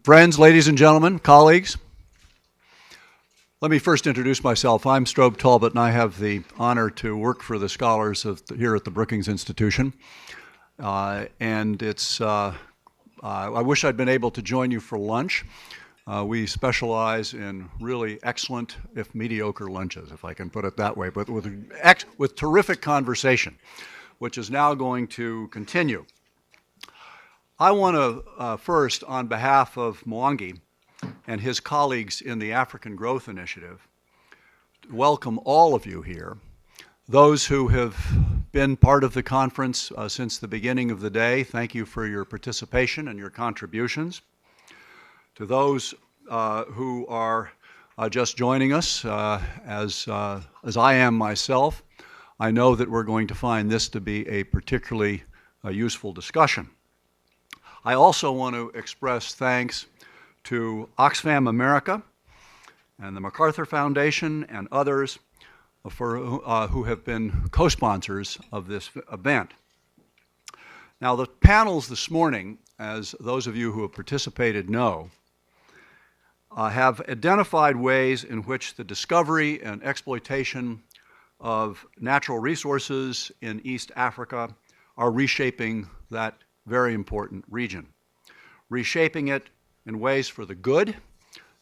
Friends, ladies and gentlemen, colleagues, let me first introduce myself. I'm Strobe Talbot, and I have the honor to work for the scholars here at the Brookings Institution. I wish I'd been able to join you for lunch. We specialize in really excellent, if mediocre, lunches, if I can put it that way, but with terrific conversation, which is now going to continue. I want to first, on behalf of Mwangi and his colleagues in the African Growth Initiative, welcome all of you here. Those who have been part of the conference since the beginning of the day, thank you for your participation and your contributions. To those who are just joining us, as I am myself, I know that we're going to find this to be a particularly useful discussion. I also want to express thanks to Oxfam America and the MacArthur Foundation and others who have been co-sponsors of this event. Now, the panels this morning, as those of you who have participated know, have identified ways in which the discovery and exploitation of natural resources in East Africa are reshaping that very important region, reshaping it in ways for the good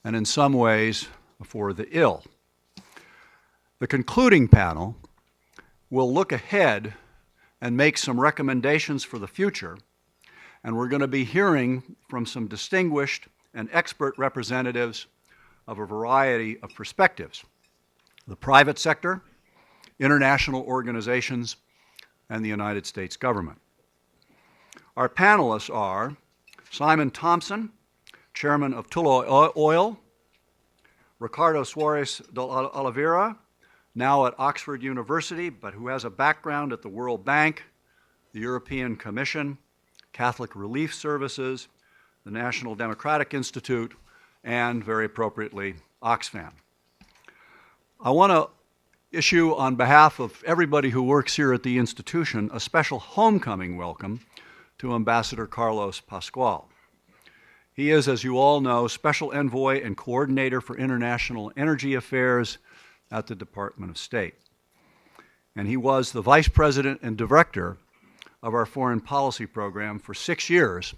and in some ways for the ill. The concluding panel will look ahead and make some recommendations for the future, and we're going to be hearing from some distinguished and expert representatives of a variety of perspectives: the private sector, international organizations, and the United States government. Our panelists are Simon Thompson, chairman of Tullow Oil, Ricardo Suarez de Oliveira, now at Oxford University, but who has a background at the World Bank, the European Commission, Catholic Relief Services, the National Democratic Institute, and, very appropriately, Oxfam. I want to issue, on behalf of everybody who works here at the institution, a special homecoming welcome to Ambassador Carlos Pascual. He is, as you all know, Special Envoy and Coordinator for International Energy Affairs at the Department of State. And he was the Vice President and Director of our foreign policy program for 6 years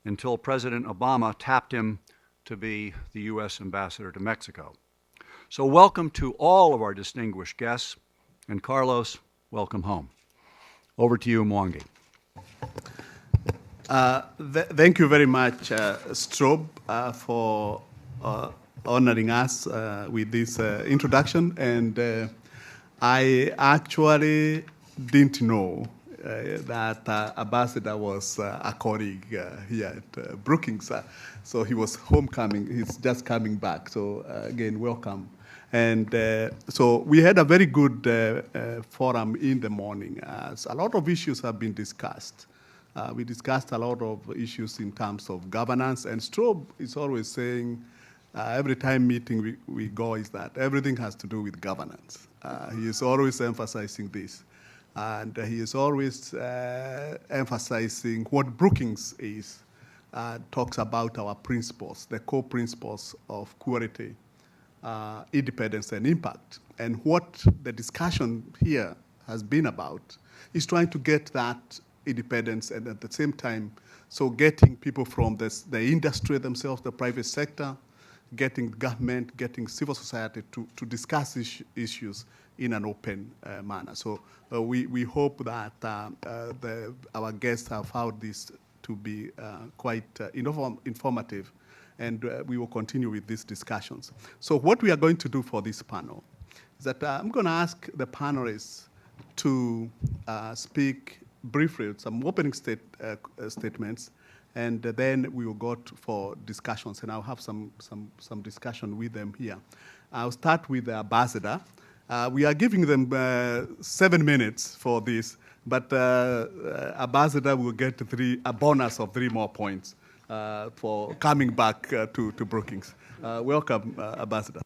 until President Obama tapped him to be the U.S. Ambassador to Mexico. So welcome to all of our distinguished guests, and Carlos, welcome home. Over to you, Mwangi. Thank you very much, Strobe, for honoring us with this introduction. And I actually didn't know that Ambassador was a colleague here at Brookings. So he was homecoming. He's just coming back. So again, welcome. And so we had a very good forum in the morning. A lot of issues have been discussed. We discussed a lot of issues in terms of governance, and Strobe is always saying, every time meeting we go, is that everything has to do with governance. He is always emphasizing this. And he is always emphasizing what Brookings is, talks about our principles, the core principles of quality, independence, and impact. And what the discussion here has been about is trying to get that independence, and at the same time, so getting people from the industry themselves, the private sector, getting government, getting civil society to discuss issues in an open manner. So we hope that our guests have found this to be quite informative, and we will continue with these discussions. So what we are going to do for this panel is that I'm going to ask the panelists to speak briefly with some opening statements, and then we will go for discussions, and I'll have some discussion with them here. I'll start with the ambassador. We are giving them 7 minutes for this, but ambassador will get a bonus of 3 more points for coming back to Brookings. Welcome, ambassador.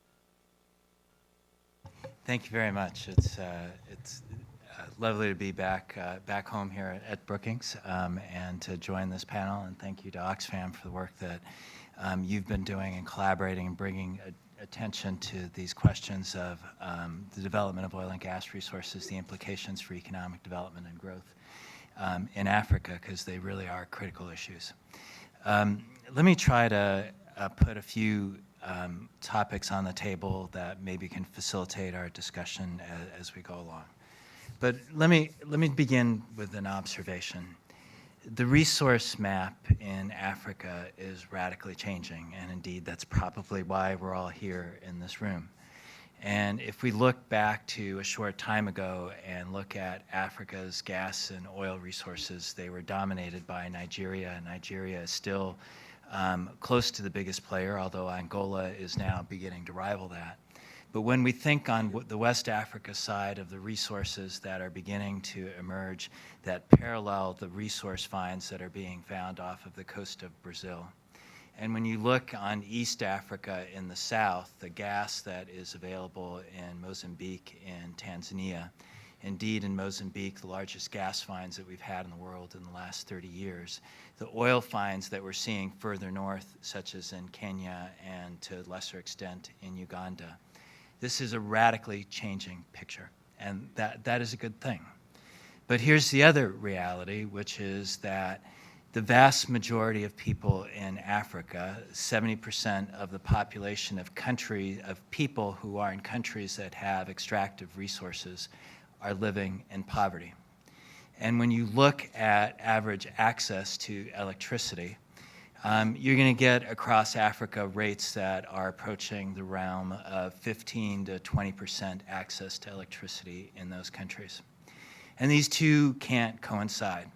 Thank you very much. It's lovely to be back home here at Brookings and to join this panel. And thank you to Oxfam for the work that you've been doing in collaborating and bringing attention to these questions of the development of oil and gas resources, the implications for economic development and growth in Africa, because they really are critical issues. Let me try to put a few topics on the table that maybe can facilitate our discussion as we go along. But let me begin with an observation. The resource map in Africa is radically changing, and indeed that's probably why we're all here in this room. And if we look back to a short time ago and look at Africa's gas and oil resources, they were dominated by Nigeria. Nigeria is still close to the biggest player, although Angola is now beginning to rival that. But when we think on the West Africa side of the resources that are beginning to emerge that parallel the resource finds that are being found off of the coast of Brazil, and when you look on East Africa in the south, the gas that is available in Mozambique and Tanzania, indeed in Mozambique, the largest gas finds that we've had in the world in the last 30 years, the oil finds that we're seeing further north, such as in Kenya and to a lesser extent in Uganda, this is a radically changing picture, and that is a good thing. But here's the other reality, which is that the vast majority of people in Africa, 70% of the population of people who are in countries that have extractive resources are living in poverty. And when you look at average access to electricity, you're going to get across Africa rates that are approaching the realm of 15 to 20% access to electricity in those countries. And these two can't coincide.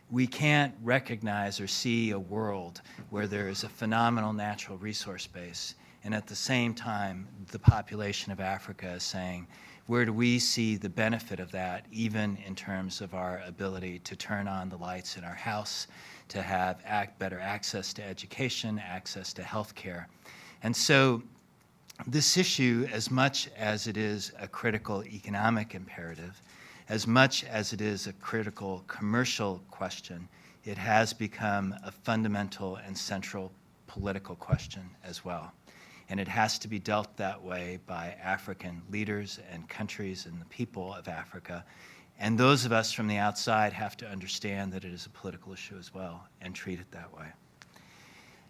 We can't recognize or see a world where there is a phenomenal natural resource base, and at the same time, the population of Africa is saying, where do we see the benefit of that, even in terms of our ability to turn on the lights in our house, to have better access to education, access to health care. And so this issue, as much as it is a critical economic imperative, as much as it is a critical commercial question, it has become a fundamental and central political question as well. And it has to be dealt that way by African leaders and countries and the people of Africa. And those of us from the outside have to understand that it is a political issue as well and treat it that way.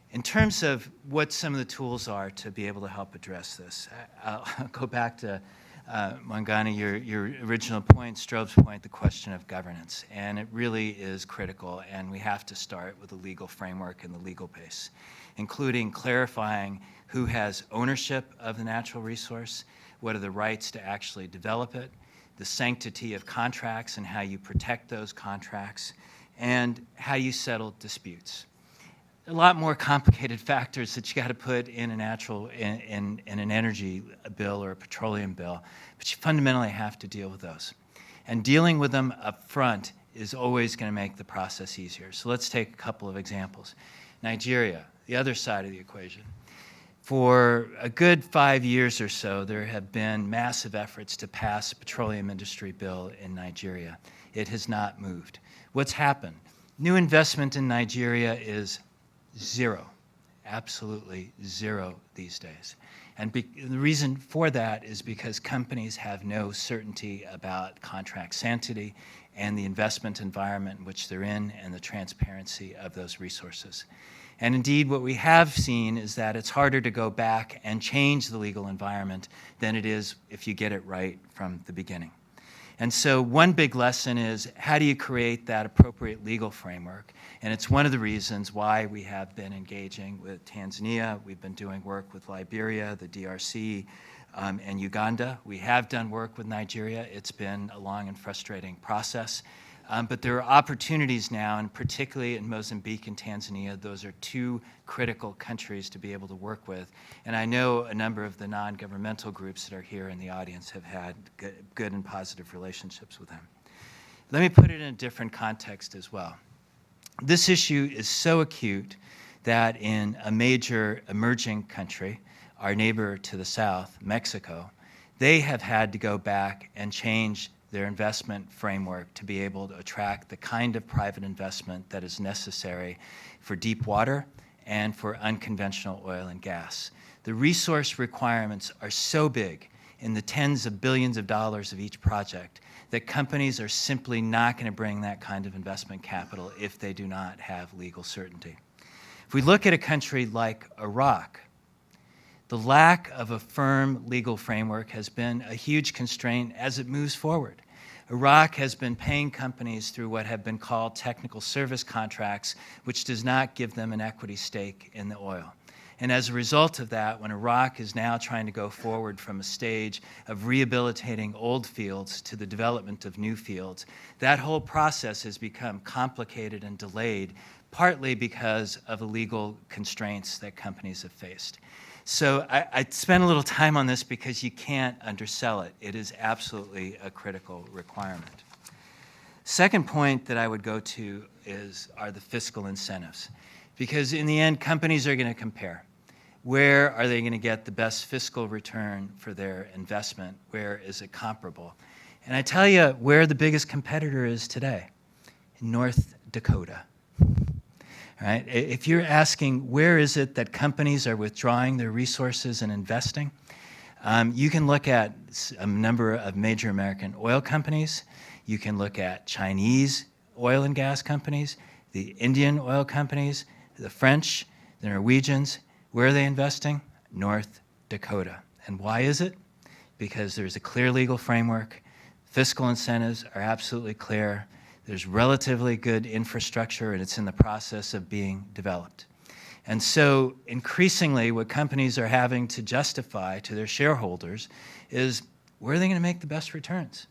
In terms of what some of the tools are to be able to help address this, I'll go back to Mangani, your original point, Strobe's point, the question of governance. And it really is critical, and we have to start with the legal framework and the legal base, including clarifying who has ownership of the natural resource, what are the rights to actually develop it, the sanctity of contracts and how you protect those contracts, and how you settle disputes. A lot more complicated factors that you got to put in in an energy bill or a petroleum bill, but you fundamentally have to deal with those. And dealing with them up front is always going to make the process easier. So let's take a couple of examples. Nigeria, the other side of the equation. For a good 5 years or so, there have been massive efforts to pass a petroleum industry bill in Nigeria. It has not moved. What's happened? New investment in Nigeria is zero, absolutely zero these days. And the reason for that is because companies have no certainty about contract sanctity and the investment environment in which they're in and the transparency of those resources. And indeed, what we have seen is that it's harder to go back and change the legal environment than it is if you get it right from the beginning. And so one big lesson is, how do you create that appropriate legal framework? And it's one of the reasons why we have been engaging with Tanzania. We've been doing work with Liberia, the DRC, and Uganda. We have done work with Nigeria. It's been a long and frustrating process. But there are opportunities now, and particularly in Mozambique and Tanzania, those are two critical countries to be able to work with. And I know a number of the non-governmental groups that are here in the audience have had good and positive relationships with them. Let me put it in a different context as well. This issue is so acute that in a major emerging country, our neighbor to the south, Mexico, they have had to go back and change their investment framework to be able to attract the kind of private investment that is necessary for deep water and for unconventional oil and gas. The resource requirements are so big, in the tens of billions of dollars of each project, that companies are simply not going to bring that kind of investment capital if they do not have legal certainty. If we look at a country like Iraq, the lack of a firm legal framework has been a huge constraint as it moves forward. Iraq has been paying companies through what have been called technical service contracts, which does not give them an equity stake in the oil. And as a result of that, when Iraq is now trying to go forward from a stage of rehabilitating old fields to the development of new fields, that whole process has become complicated and delayed, partly because of the legal constraints that companies have faced. So I spent a little time on this because you can't undersell it. It is absolutely a critical requirement. Second point that I would go to are the fiscal incentives. Because in the end, companies are going to compare. Where are they going to get the best fiscal return for their investment? Where is it comparable? And I tell you where the biggest competitor is today, in North Dakota. All right? If you're asking where is it that companies are withdrawing their resources and investing, you can look at a number of major American oil companies. You can look at Chinese oil and gas companies, the Indian oil companies, the French, the Norwegians. Where are they investing? North Dakota. And why is it? Because there's a clear legal framework. Fiscal incentives are absolutely clear. There's relatively good infrastructure, and it's in the process of being developed. And so increasingly, what companies are having to justify to their shareholders is where are they going to make the best returns?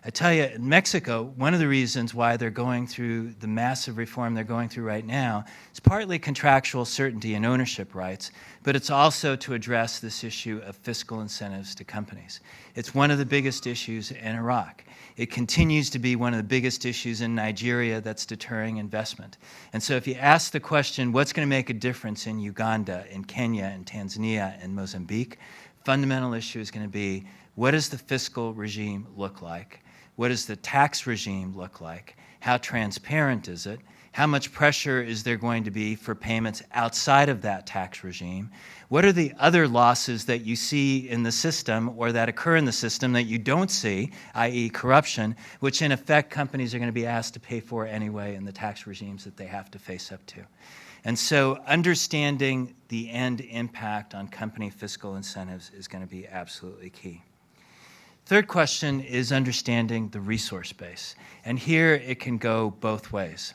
I tell you, in Mexico, one of the reasons why they're going through the massive reform they're going through right now is partly contractual certainty and ownership rights, but it's also to address this issue of fiscal incentives to companies. It's one of the biggest issues in Iraq. It continues to be one of the biggest issues in Nigeria that's deterring investment. And so if you ask the question, what's going to make a difference in Uganda, in Kenya, in Tanzania, and Mozambique, fundamental issue is going to be, what does the fiscal regime look like? What does the tax regime look like? How transparent is it? How much pressure is there going to be for payments outside of that tax regime? What are the other losses that you see in the system or that occur in the system that you don't see, i.e. corruption, which in effect companies are going to be asked to pay for anyway in the tax regimes that they have to face up to? And so understanding the end impact on company fiscal incentives is going to be absolutely key. Third question is understanding the resource base. And here it can go both ways.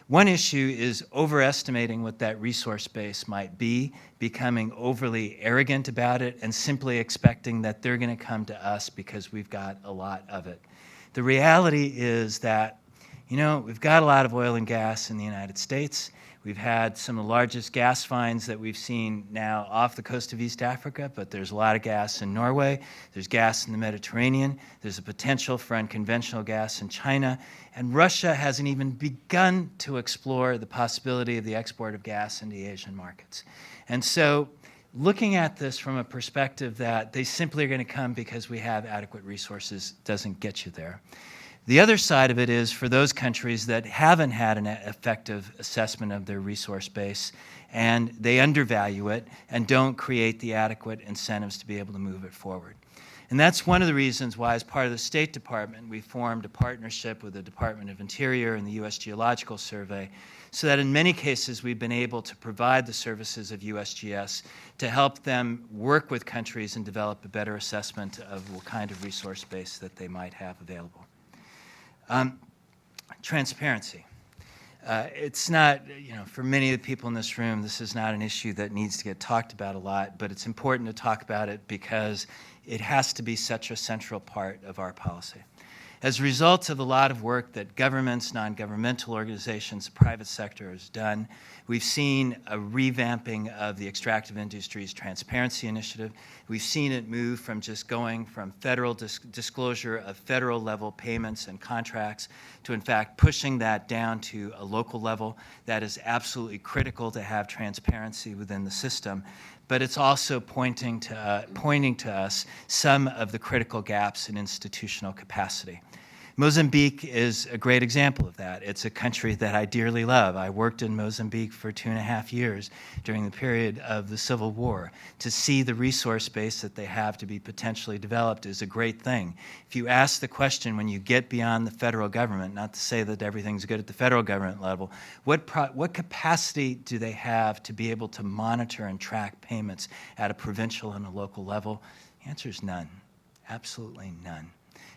One issue is overestimating what that resource base might be, becoming overly arrogant about it, and simply expecting that they're going to come to us because we've got a lot of it. The reality is that, we've got a lot of oil and gas in the United States. We've had some of the largest gas finds that we've seen now off the coast of East Africa, but there's a lot of gas in Norway. There's gas in the Mediterranean. There's a potential for unconventional gas in China. And Russia hasn't even begun to explore the possibility of the export of gas into the Asian markets. And so looking at this from a perspective that they simply are going to come because we have adequate resources doesn't get you there. The other side of it is for those countries that haven't had an effective assessment of their resource base and they undervalue it and don't create the adequate incentives to be able to move it forward. And that's one of the reasons why, as part of the State Department, we formed a partnership with the Department of Interior and the U.S. Geological Survey so that in many cases we've been able to provide the services of USGS to help them work with countries and develop a better assessment of what kind of resource base that they might have available. Transparency. It's not, for many of the people in this room, this is not an issue that needs to get talked about a lot, but it's important to talk about it because it has to be such a central part of our policy. As a result of a lot of work that governments, non-governmental organizations, the private sector has done, we've seen a revamping of the extractive industry's transparency initiative. We've seen it move from just going from federal disclosure of federal level payments and contracts to in fact pushing that down to a local level. That is absolutely critical to have transparency within the system. But it's also pointing to us some of the critical gaps in institutional capacity. Mozambique is a great example of that. It's a country that I dearly love. I worked in Mozambique for 2.5 years during the period of the Civil War. To see the resource base that they have to be potentially developed is a great thing. If you ask the question when you get beyond the federal government, not to say that everything's good at the federal government level, what capacity do they have to be able to monitor and track payments at a provincial and a local level? The answer is none, absolutely none.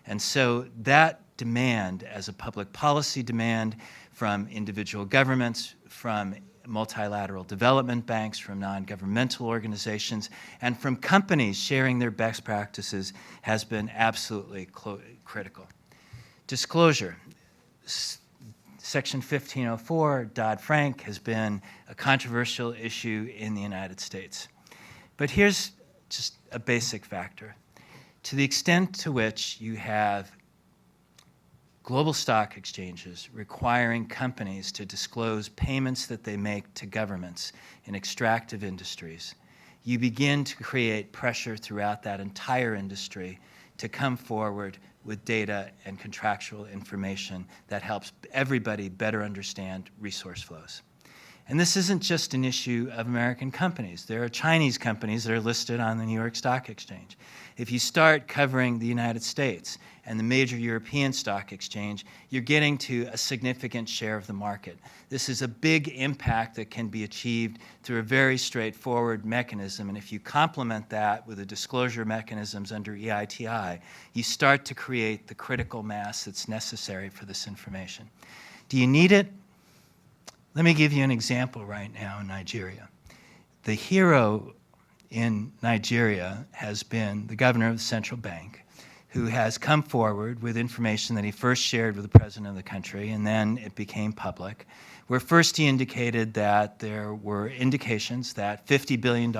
And so that demand as a public policy demand from individual governments, from multilateral development banks, from non-governmental organizations, and from companies sharing their best practices has been absolutely critical. Disclosure. Section 1504, Dodd-Frank, has been a controversial issue in the United States. But here's just a basic factor. To the extent to which you have global stock exchanges requiring companies to disclose payments that they make to governments in extractive industries, you begin to create pressure throughout that entire industry to come forward with data and contractual information that helps everybody better understand resource flows. And this isn't just an issue of American companies. There are Chinese companies that are listed on the New York Stock Exchange. If you start covering the United States and the major European stock exchange, you're getting to a significant share of the market. This is a big impact that can be achieved through a very straightforward mechanism. And if you complement that with the disclosure mechanisms under EITI, you start to create the critical mass that's necessary for this information. Do you need it? Let me give you an example right now in Nigeria. The hero in Nigeria has been the governor of the central bank, who has come forward with information that he first shared with the president of the country, and then it became public, where first he indicated that there were indications that $50 billion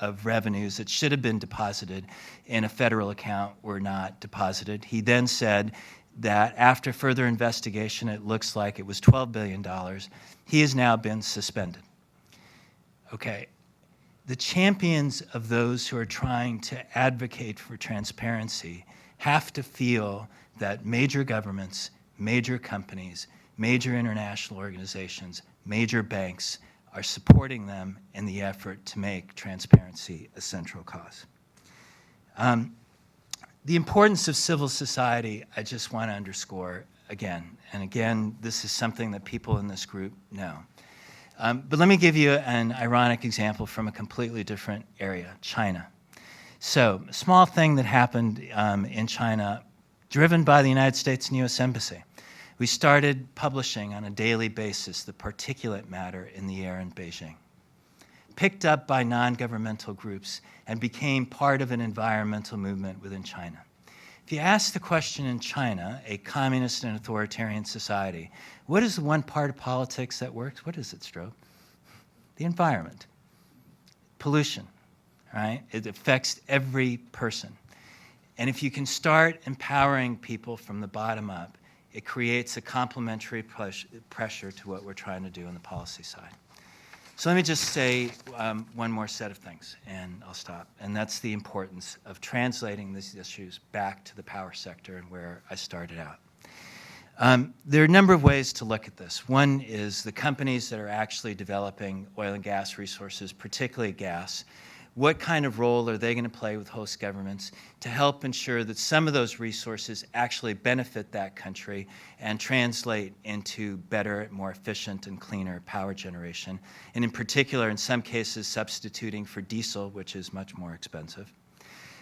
of revenues that should have been deposited in a federal account were not deposited. He then said that after further investigation, it looks like it was $12 billion. He has now been suspended. Okay. The champions of those who are trying to advocate for transparency have to feel that major governments, major companies, major international organizations, major banks are supporting them in the effort to make transparency a central cause. The importance of civil society, I just want to underscore again. And again, this is something that people in this group know. But let me give you an ironic example from a completely different area, China. So, a small thing that happened in China, driven by the United States and U.S. Embassy. We started publishing on a daily basis the particulate matter in the air in Beijing, picked up by non-governmental groups, and became part of an environmental movement within China. If you ask the question in China, a communist and authoritarian society, what is the one part of politics that works? What is it, Strobe? The environment. Pollution, right? It affects every person. And if you can start empowering people from the bottom up, it creates a complementary pressure to what we're trying to do on the policy side. So let me just say one more set of things, and I'll stop. And that's the importance of translating these issues back to the power sector and where I started out. There are a number of ways to look at this. One is the companies that are actually developing oil and gas resources, particularly gas. What kind of role are they going to play with host governments to help ensure that some of those resources actually benefit that country and translate into better, more efficient, and cleaner power generation, and in particular, in some cases, substituting for diesel, which is much more expensive.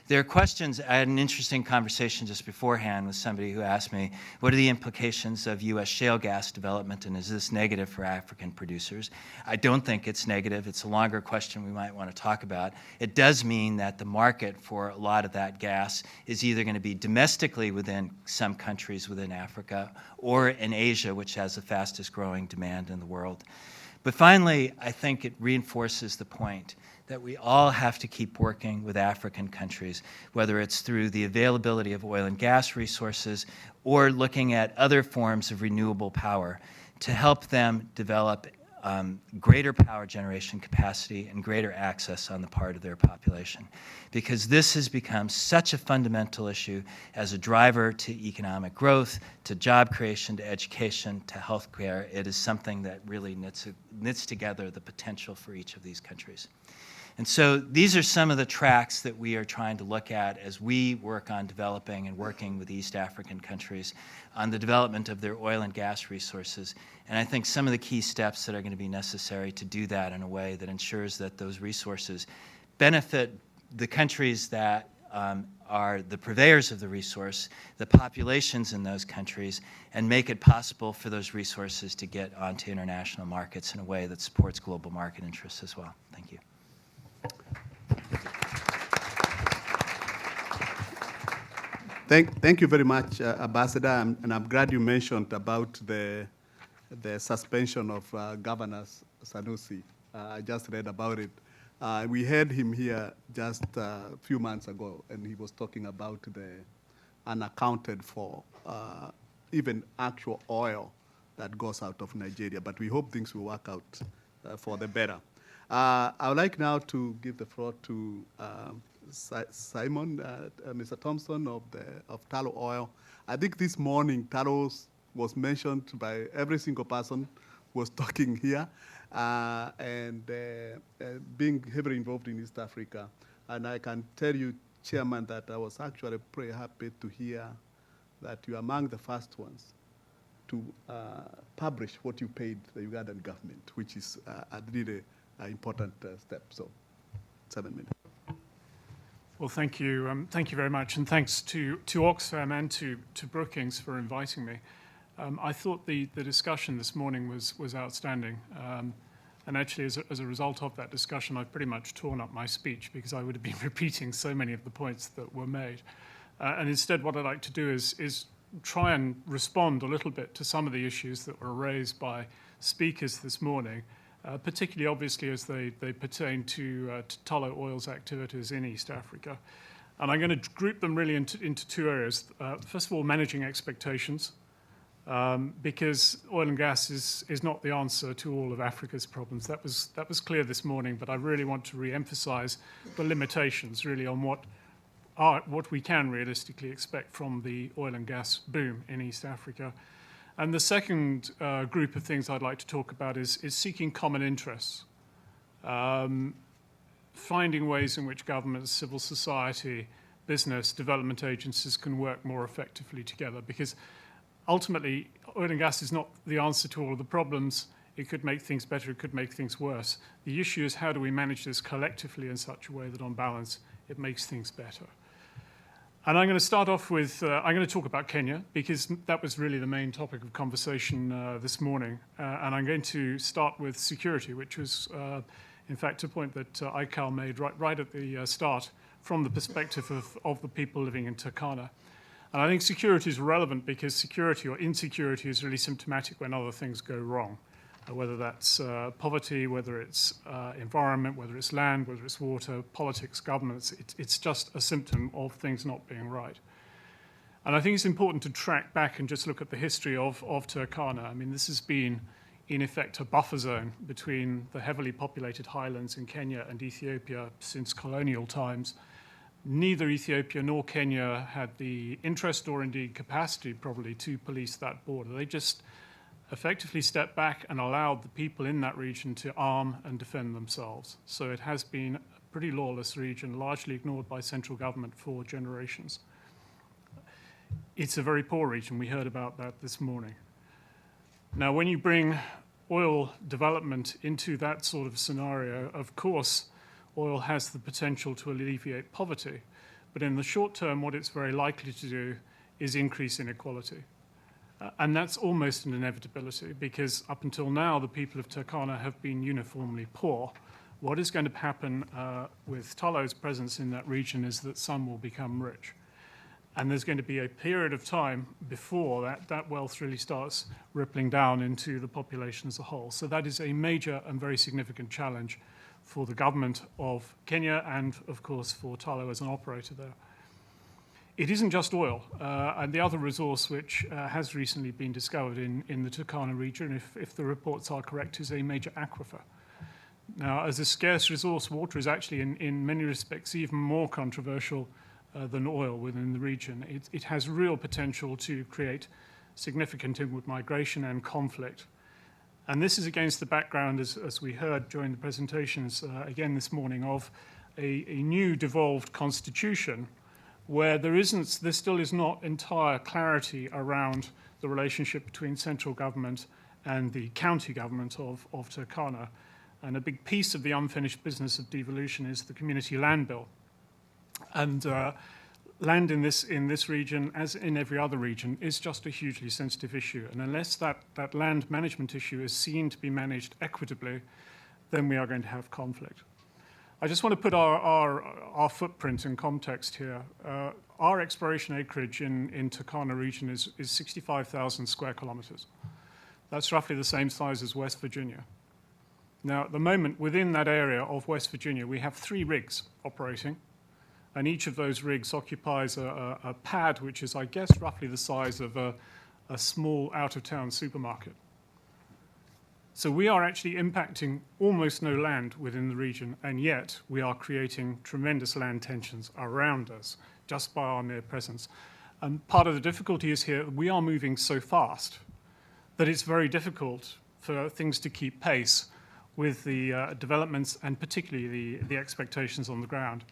There are questions. I had an interesting conversation just beforehand with somebody who asked me, what are the implications of U.S. shale gas development, and is this negative for African producers? I don't think it's negative. It's a longer question we might want to talk about. It does mean that the market for a lot of that gas is either going to be domestically within some countries within Africa or in Asia, which has the fastest growing demand in the world. But finally, I think it reinforces the point that we all have to keep working with African countries, whether it's through the availability of oil and gas resources or looking at other forms of renewable power to help them develop greater power generation capacity and greater access on the part of their population. Because this has become such a fundamental issue as a driver to economic growth, to job creation, to education, to healthcare. It is something that really knits together the potential for each of these countries. And so these are some of the tracks that we are trying to look at as we work on developing and working with East African countries on the development of their oil and gas resources. And I think some of the key steps that are going to be necessary to do that in a way that ensures that those resources benefit the countries that are the purveyors of the resource, the populations in those countries, and make it possible for those resources to get onto international markets in a way that supports global market interests as well. Thank you. Thank you very much, Ambassador, and I'm glad you mentioned about the suspension of Governor Sanusi. I just read about it. We had him here just a few months ago, and he was talking about the unaccounted for even actual oil that goes out of Nigeria. But we hope things will work out for the better. I would like now to give the floor to Simon, Mr. Thompson of Tullow Oil. I think this morning Tullow was mentioned by every single person who was talking here, and being heavily involved in East Africa. And I can tell you, Chairman, that I was actually pretty happy to hear that you're among the first ones to publish what you paid the Ugandan government, which is a really important step. So, 7 minutes. Well, thank you. Thank you very much. And thanks to Oxfam and to Brookings for inviting me. I thought the discussion this morning was outstanding. And actually, as a result of that discussion, I've pretty much torn up my speech because I would have been repeating so many of the points that were made. And instead, what I'd like to do is try and respond a little bit to some of the issues that were raised by speakers this morning, particularly obviously as they pertain to Tullow Oil's activities in East Africa. And I'm going to group them really into two areas. First of all, managing expectations, because oil and gas is not the answer to all of Africa's problems. That was clear this morning, but I really want to re-emphasize the limitations really on what we can realistically expect from the oil and gas boom in East Africa. And the second group of things I'd like to talk about is seeking common interests, finding ways in which governments, civil society, business, development agencies can work more effectively together. Because ultimately, oil and gas is not the answer to all of the problems. It could make things better, it could make things worse. The issue is how do we manage this collectively in such a way that on balance it makes things better. And I'm going to start off with, I'm going to talk about Kenya because that was really the main topic of conversation this morning. And I'm going to start with security, which was, in fact, a point that Aikal made right at the start from the perspective of the people living in Turkana. And I think security is relevant because security or insecurity is really symptomatic when other things go wrong, whether that's poverty, whether it's environment, whether it's land, whether it's water, politics, governments. It's just a symptom of things not being right. And I think it's important to track back and just look at the history of Turkana. I mean, this has been, in effect, a buffer zone between the heavily populated highlands in Kenya and Ethiopia since colonial times. Neither Ethiopia nor Kenya had the interest or indeed capacity probably to police that border. They just effectively stepped back and allowed the people in that region to arm and defend themselves. So it has been a pretty lawless region, largely ignored by central government for generations. It's a very poor region. We heard about that this morning. Now, when you bring oil development into that sort of scenario, of course, oil has the potential to alleviate poverty. But in the short term, what it's very likely to do is increase inequality. And that's almost an inevitability because up until now, the people of Turkana have been uniformly poor. What is going to happen with Tullow's presence in that region is that some will become rich. And there's going to be a period of time before that wealth really starts rippling down into the population as a whole. So that is a major and very significant challenge for the government of Kenya and, of course, for Tullow as an operator there. It isn't just oil, and the other resource which has recently been discovered in the Turkana region, if the reports are correct, is a major aquifer. Now, as a scarce resource, water is actually, in many respects, even more controversial than oil within the region. It has real potential to create significant inward migration and conflict. And this is against the background, as we heard during the presentations again this morning, of a new devolved constitution where there still is not entire clarity around the relationship between central government and the county government of Turkana. And a big piece of the unfinished business of devolution is the community land bill. And land in this region, as in every other region, is just a hugely sensitive issue. And unless that land management issue is seen to be managed equitably, then we are going to have conflict. I just want to put our footprint in context here. Our exploration acreage in Turkana region is 65,000 square kilometers. That's roughly the same size as West Virginia. Now, at the moment, within that area of West Virginia, we have 3 rigs operating, and each of those rigs occupies a pad which is, I guess, roughly the size of a small out-of-town supermarket. So we are actually impacting almost no land within the region, and yet we are creating tremendous land tensions around us just by our mere presence. And part of the difficulty is here, we are moving so fast that it's very difficult for things to keep pace with the developments and particularly the expectations on the ground.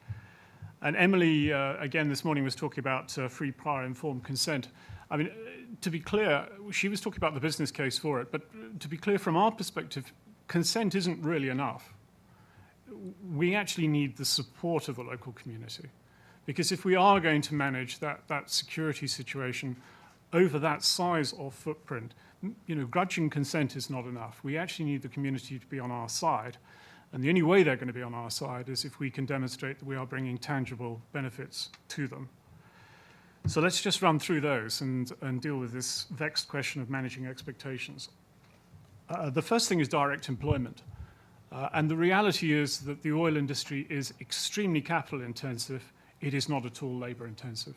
And Emily, again, this morning was talking about free, prior, informed consent. I mean, to be clear, she was talking about the business case for it, but to be clear, from our perspective, consent isn't really enough. We actually need the support of the local community. Because if we are going to manage that security situation over that size of footprint, grudging consent is not enough. We actually need the community to be on our side. And the only way they're going to be on our side is if we can demonstrate that we are bringing tangible benefits to them. So let's just run through those and deal with this vexed question of managing expectations. The first thing is direct employment. And the reality is that the oil industry is extremely capital intensive. It is not at all labor intensive.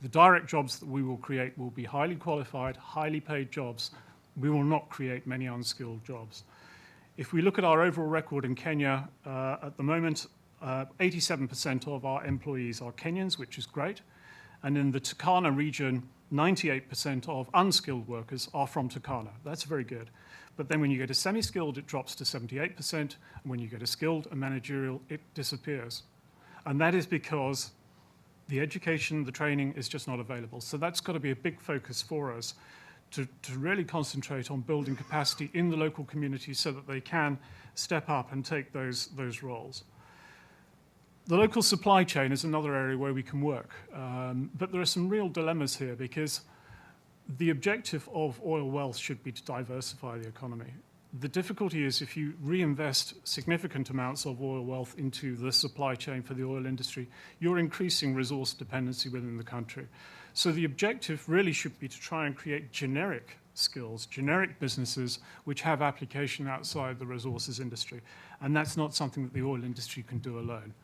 The direct jobs that we will create will be highly qualified, highly paid jobs. We will not create many unskilled jobs. If we look at our overall record in Kenya, at the moment, 87% of our employees are Kenyans, which is great. And in the Turkana region, 98% of unskilled workers are from Turkana. That's very good. But then when you go to semi-skilled, it drops to 78%. And when you go to skilled and managerial, it disappears. And that is because the education, the training is just not available. So that's got to be a big focus for us to really concentrate on building capacity in the local community so that they can step up and take those roles. The local supply chain is another area where we can work. But there are some real dilemmas here because the objective of oil wealth should be to diversify the economy. The difficulty is if you reinvest significant amounts of oil wealth into the supply chain for the oil industry, you're increasing resource dependency within the country. So the objective really should be to try and create generic skills, generic businesses which have application outside the resources industry. And that's not something that the oil industry can do alone.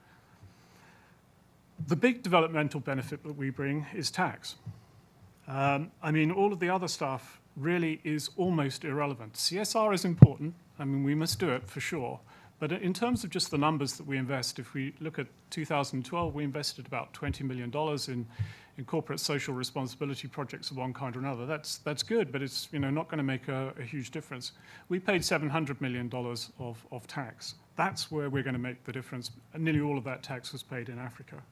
The big developmental benefit that we bring is tax. I mean, all of the other stuff really is almost irrelevant. CSR is important. I mean, we must do it for sure. But in terms of just the numbers that we invest, if we look at 2012, we invested about $20 million in corporate social responsibility projects of one kind or another. That's good, but it's not going to make a huge difference. We paid $700 million of tax. That's where we're going to make the difference. And nearly all of that tax was paid in Africa.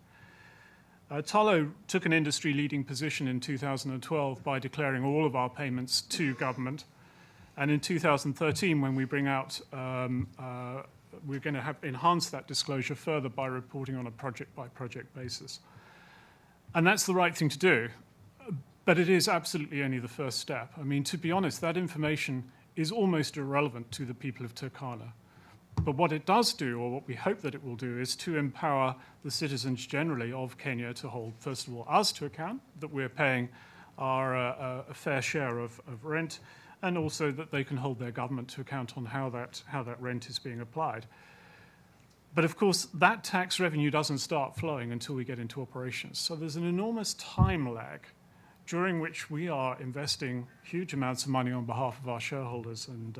Tullow took an industry-leading position in 2012 by declaring all of our payments to government. And in 2013, when we bring out, we're going to enhance that disclosure further by reporting on a project-by-project basis. And that's the right thing to do, but it is absolutely only the first step. I mean, to be honest, that information is almost irrelevant to the people of Turkana. But what it does do, or what we hope that it will do, is to empower the citizens generally of Kenya to hold, first of all, us to account, that we're paying our a fair share of rent, and also that they can hold their government to account on how that rent is being applied. But of course, that tax revenue doesn't start flowing until we get into operations. So there's an enormous time lag during which we are investing huge amounts of money on behalf of our shareholders and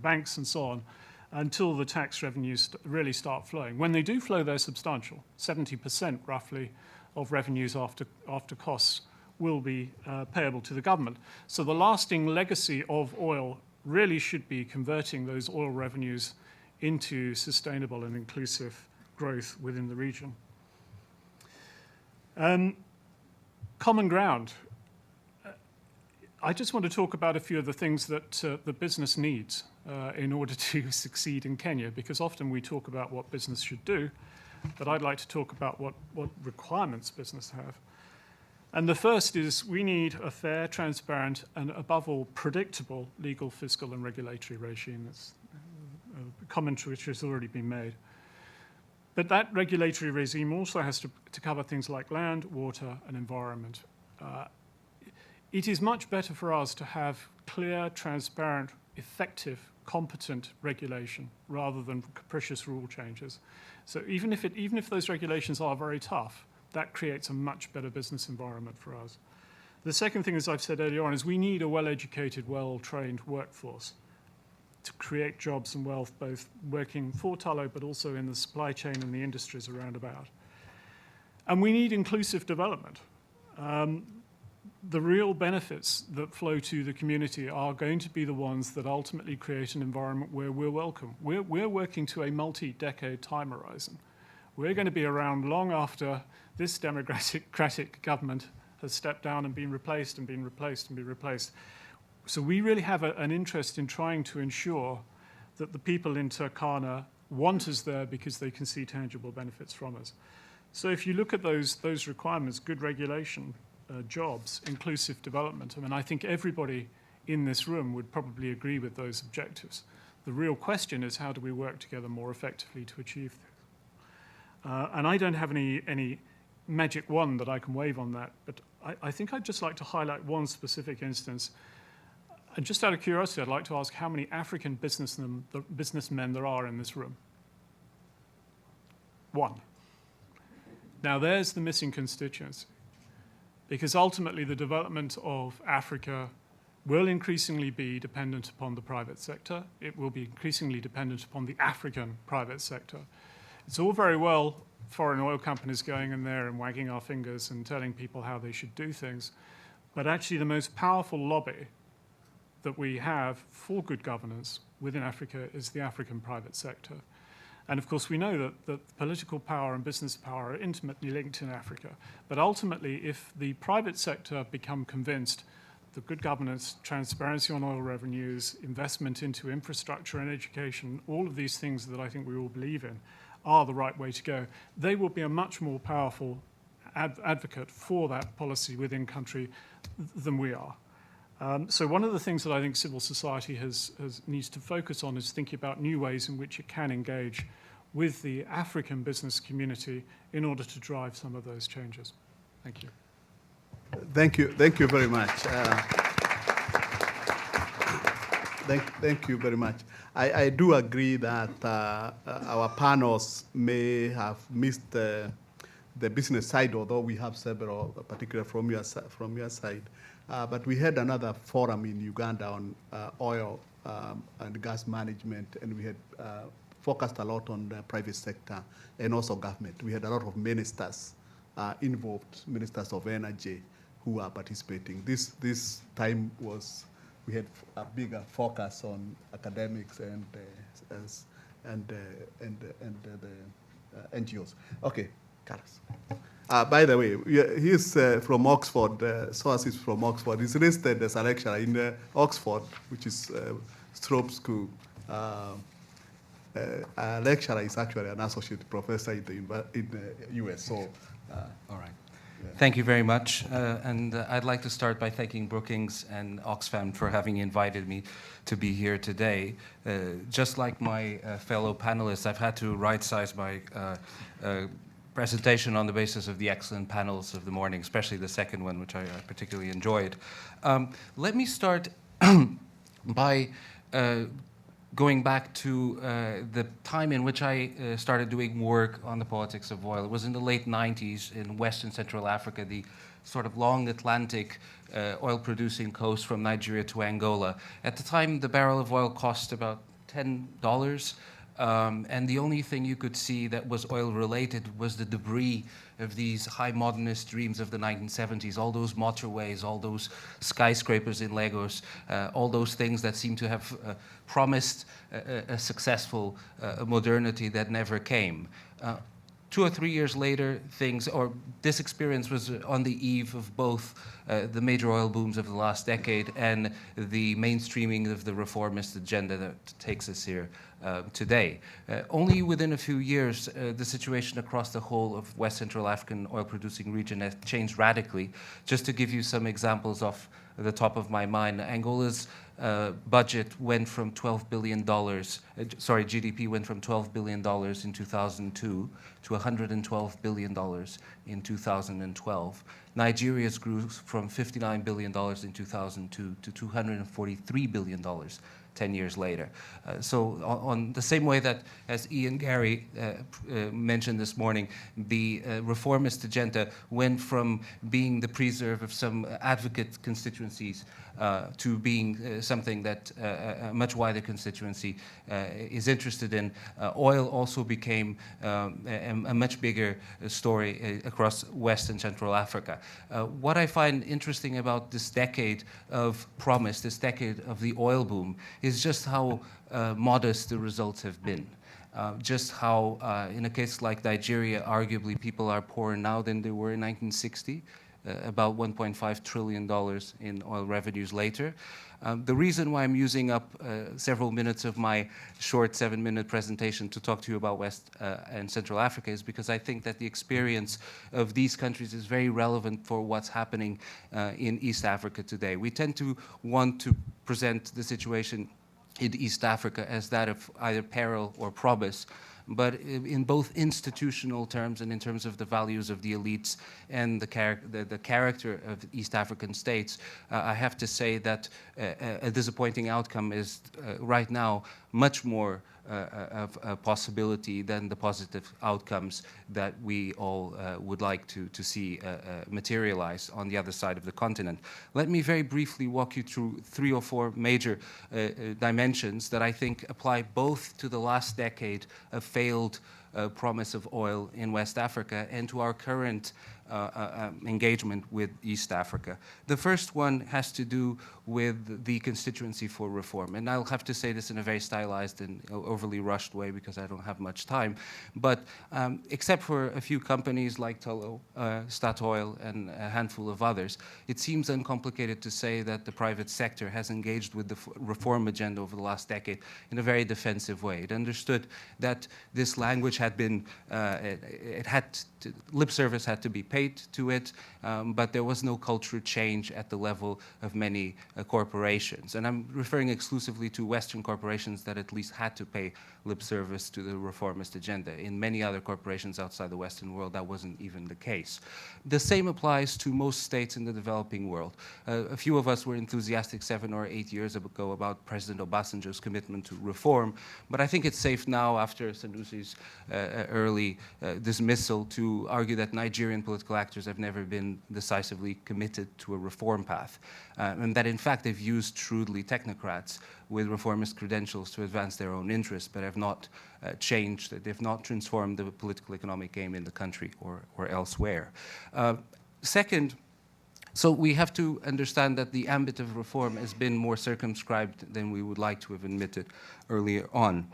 banks and so on until the tax revenues really start flowing. When they do flow, they're substantial. 70% roughly of revenues after costs will be payable to the government. So the lasting legacy of oil really should be converting those oil revenues into sustainable and inclusive growth within the region. Common ground. I just want to talk about a few of the things that the business needs in order to succeed in Kenya, because often we talk about what business should do, but I'd like to talk about what requirements business have. And the first is we need a fair, transparent, and above all, predictable legal, fiscal, and regulatory regime. That's a comment which has already been made. But that regulatory regime also has to cover things like land, water, and environment. It is much better for us to have clear, transparent, effective, competent regulation rather than capricious rule changes. So even if those regulations are very tough, that creates a much better business environment for us. The second thing, as I've said earlier on, is we need a well-educated, well-trained workforce to create jobs and wealth, both working for Tullow but also in the supply chain and the industries around about. And we need inclusive development. The real benefits that flow to the community are going to be the ones that ultimately create an environment where we're welcome. We're working to a multi-decade time horizon. We're going to be around long after this democratic government has stepped down and been replaced and been replaced and been replaced. So we really have an interest in trying to ensure that the people in Turkana want us there because they can see tangible benefits from us. So if you look at those requirements, good regulation, jobs, inclusive development, I mean, I think everybody in this room would probably agree with those objectives. The real question is how do we work together more effectively to achieve this? And I don't have any magic wand that I can wave on that, but I think I'd just like to highlight one specific instance. And just out of curiosity, I'd like to ask how many African businessmen there are in this room. One. Now there's the missing constituency, because ultimately the development of Africa will increasingly be dependent upon the private sector. It will be increasingly dependent upon the African private sector. It's all very well foreign oil companies going in there and wagging our fingers and telling people how they should do things, but actually the most powerful lobby that we have for good governance within Africa is the African private sector. And of course, we know that political power and business power are intimately linked in Africa. But ultimately, if the private sector become convinced that good governance, transparency on oil revenues, investment into infrastructure and education, all of these things that I think we all believe in are the right way to go, they will be a much more powerful advocate for that policy within country than we are. So one of the things that I think civil society needs to focus on is thinking about new ways in which it can engage with the African business community in order to drive some of those changes. Thank you. Thank you very much. Thank you very much. I do agree that our panels may have missed the business side, although we have several, particularly from your side. But we had another forum in Uganda on oil and gas management, and we had focused a lot on the private sector and also government. We had a lot of ministers involved, ministers of energy, who are participating. This time we had a bigger focus on academics and the NGOs. Okay, Carlos. By the way, he's from Oxford. Source is from Oxford. He's listed as a lecturer in Oxford, which is Strobe School. A lecturer is actually an associate professor in the US. So, all right. Yeah. Thank you very much. And I'd like to start by thanking Brookings and Oxfam for having invited me to be here today. Just like my fellow panelists, I've had to right-size my presentation on the basis of the excellent panels of the morning, especially the second one, which I particularly enjoyed. Let me start by going back to the time in which I started doing work on the politics of oil. It was in the late 90s in Western Central Africa, the sort of long Atlantic oil-producing coast from Nigeria to Angola. At the time, the barrel of oil cost about $10. And the only thing you could see that was oil-related was the debris of these high modernist dreams of the 1970s, all those motorways, all those skyscrapers in Lagos, all those things that seem to have promised a successful modernity that never came. 2 or 3 years later, this experience was on the eve of both the major oil booms of the last decade and the mainstreaming of the reformist agenda that takes us here today. Only within a few years, the situation across the whole of West Central African oil-producing region has changed radically. Just to give you some examples off the top of my mind, Angola's budget went from $12 billion, GDP went from $12 billion in 2002 to $112 billion in 2012. Nigeria's grew from $59 billion in 2002 to $243 billion 10 years later. So on the same way that, as Ian Gary mentioned this morning, the reformist agenda went from being the preserve of some advocate constituencies to being something that a much wider constituency is interested in. Oil also became a much bigger story across West and Central Africa. What I find interesting about this decade of promise, this decade of the oil boom, is just how modest the results have been. Just how, in a case like Nigeria, arguably people are poorer now than they were in 1960. About $1.5 trillion in oil revenues later. The reason why I'm using up several minutes of my short 7-minute presentation to talk to you about West and Central Africa is because I think that the experience of these countries is very relevant for what's happening in East Africa today. We tend to want to present the situation in East Africa as that of either peril or promise. But in both institutional terms and in terms of the values of the elites and the character of East African states, I have to say that a disappointing outcome is right now much more of a possibility than the positive outcomes that we all would like to see materialize on the other side of the continent. Let me very briefly walk you through 3 or 4 major dimensions that I think apply both to the last decade of failed promise of oil in West Africa and to our current engagement with East Africa. The first one has to do with the constituency for reform. And I'll have to say this in a very stylized and overly rushed way because I don't have much time. But except for a few companies like Tullow, Statoil, and a handful of others, it seems uncomplicated to say that the private sector has engaged with the reform agenda over the last decade in a very defensive way. It understood that this language had been, lip service had to be paid to it, but there was no cultural change at the level of many corporations. And I'm referring exclusively to Western corporations that at least had to pay lip service to the reformist agenda. In many other corporations outside the Western world, that wasn't even the case. The same applies to most states in the developing world. A few of us were enthusiastic 7 or 8 years ago about President Obasanjo's commitment to reform, but I think it's safe now, after Sanusi's early dismissal, to argue that Nigerian political actors have never been decisively committed to a reform path, and that in fact they've used shrewdly technocrats with reformist credentials to advance their own interests, but have not changed, they've not transformed the political economic game in the country or elsewhere. Second, so we have to understand that the ambit of reform has been more circumscribed than we would like to have admitted earlier on.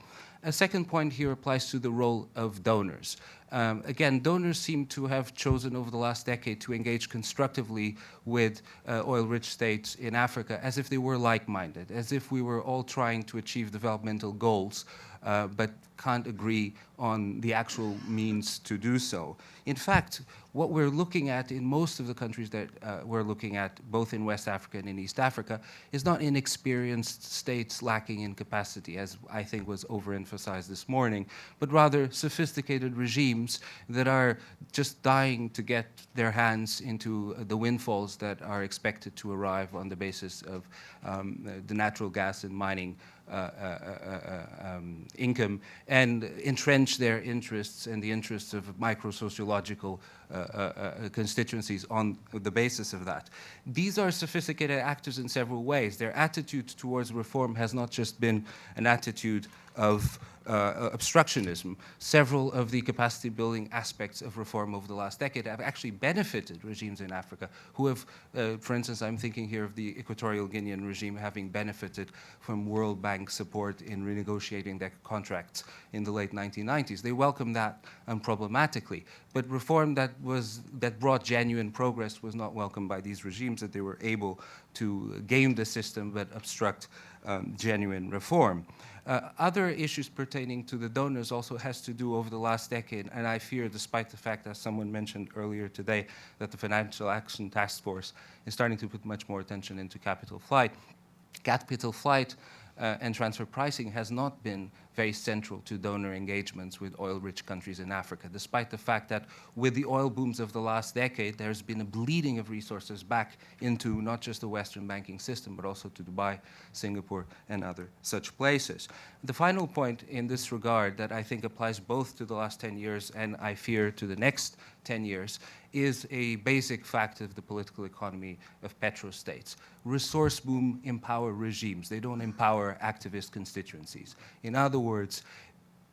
A second point here applies to the role of donors. Again, donors seem to have chosen over the last decade to engage constructively with oil-rich states in Africa as if they were like-minded, as if we were all trying to achieve developmental goals, but can't agree on the actual means to do so. In fact, what we're looking at in most of the countries that we're looking at, both in West Africa and in East Africa, is not inexperienced states lacking in capacity, as I think was overemphasized this morning, but rather sophisticated regimes that are just dying to get their hands into the windfalls that are expected to arrive on the basis of the natural gas and mining income and entrench their interests and the interests of micro-sociological constituencies on the basis of that. These are sophisticated actors in several ways. Their attitude towards reform has not just been an attitude of obstructionism. Several of the capacity building aspects of reform over the last decade have actually benefited regimes in Africa who have, for instance, I'm thinking here of the Equatorial Guinean regime having benefited from World Bank support in renegotiating their contracts in the late 1990s. They welcomed that unproblematically. But reform that brought genuine progress was not welcomed by these regimes, that they were able to game the system but obstruct genuine reform. Other issues pertaining to the donors also has to do over the last decade, and I fear, despite the fact, as someone mentioned earlier today, that the Financial Action Task Force is starting to put much more attention into capital flight. Capital flight and transfer pricing has not been very central to donor engagements with oil-rich countries in Africa, despite the fact that with the oil booms of the last decade, there's been a bleeding of resources back into not just the Western banking system, but also to Dubai, Singapore, and other such places. The final point in this regard that I think applies both to the last 10 years and I fear to the next 10 years is a basic fact of the political economy of petrostates. Resource boom empower regimes. They don't empower activist constituencies. In other words,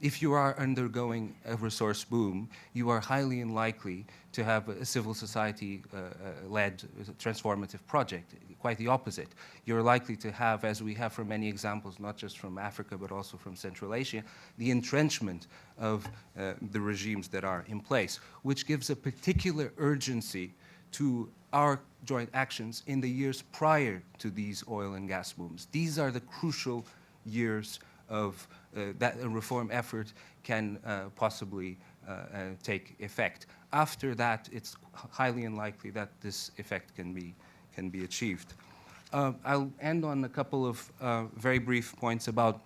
if you are undergoing a resource boom, you are highly unlikely to have a civil society-led transformative project. Quite the opposite. You're likely to have, as we have from many examples, not just from Africa, but also from Central Asia, the entrenchment of the regimes that are in place, which gives a particular urgency to our joint actions in the years prior to these oil and gas booms. These are the crucial years of that a reform effort can possibly take effect. After that, it's highly unlikely that this effect can be achieved. I'll end on a couple of very brief points about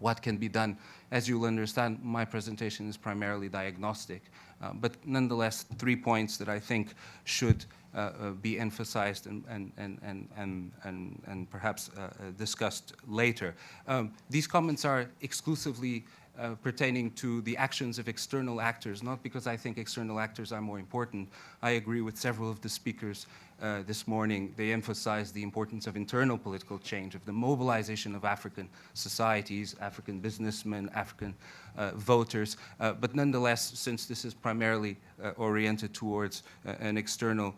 what can be done. As you'll understand, my presentation is primarily diagnostic, but nonetheless, 3 points that I think should be emphasized and perhaps discussed later. These comments are exclusively pertaining to the actions of external actors, not because I think external actors are more important. I agree with several of the speakers this morning. They emphasized the importance of internal political change, of the mobilization of African societies, African businessmen, African voters. But nonetheless, since this is primarily oriented towards an external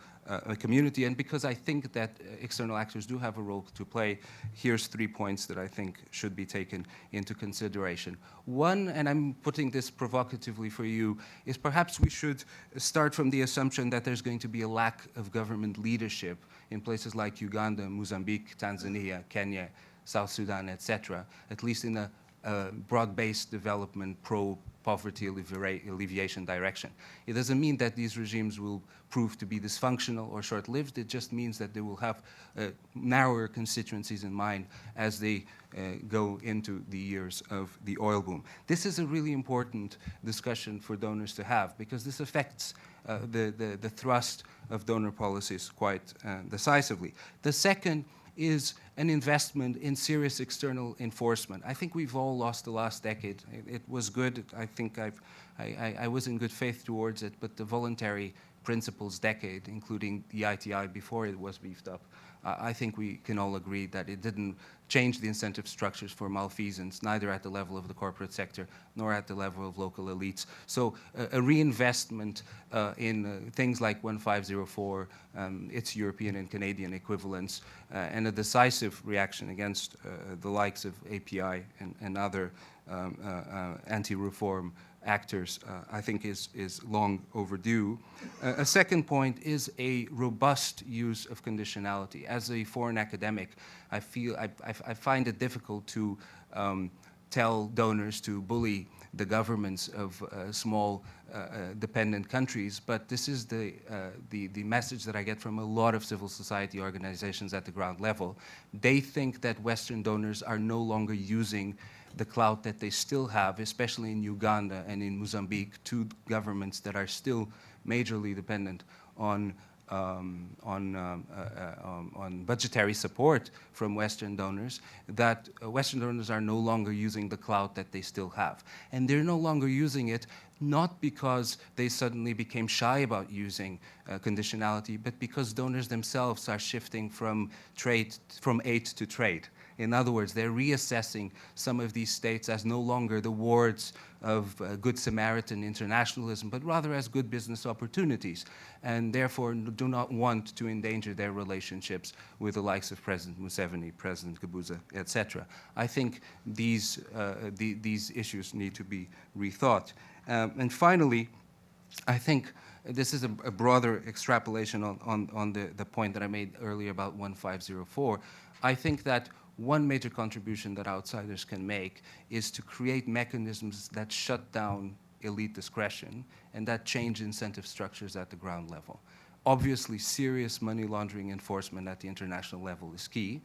community, and because I think that external actors do have a role to play, here's 3 points that I think should be taken into consideration. One, and I'm putting this provocatively for you, is perhaps we should start from the assumption that there's going to be a lack of government leadership in places like Uganda, Mozambique, Tanzania, Kenya, South Sudan, etc., at least in a broad-based development pro-poverty alleviation direction. It doesn't mean that these regimes will prove to be dysfunctional or short-lived. It just means that they will have narrower constituencies in mind as they go into the years of the oil boom. This is a really important discussion for donors to have because this affects the thrust of donor policies quite decisively. The second is an investment in serious external enforcement. I think we've all lost the last decade. It was good. I think I was in good faith towards it, but the voluntary principles decade, including the ITI before it was beefed up, I think we can all agree that it didn't change the incentive structures for malfeasance, neither at the level of the corporate sector nor at the level of local elites. So a reinvestment in things like 1504, its European and Canadian equivalents, and a decisive reaction against the likes of API and other anti-reform actors, I think is long overdue. A second point is a robust use of conditionality. As a foreign academic, I find it difficult to tell donors to bully the governments of small dependent countries, but this is the message that I get from a lot of civil society organizations at the ground level. They think that Western donors are no longer using the clout that they still have, especially in Uganda and in Mozambique, two governments that are still majorly dependent on on budgetary support from Western donors, that Western donors are no longer using the clout that they still have. And they're no longer using it not because they suddenly became shy about using conditionality, but because donors themselves are shifting from aid to trade. In other words, they're reassessing some of these states as no longer the wards of Good Samaritan internationalism, but rather as good business opportunities, and therefore do not want to endanger their relationships with the likes of President Museveni, President Kabuza, etc. I think these issues need to be rethought. And finally, I think this is a broader extrapolation on the point that I made earlier about 1504. I think that one major contribution that outsiders can make is to create mechanisms that shut down elite discretion and that change incentive structures at the ground level. Obviously, serious money laundering enforcement at the international level is key.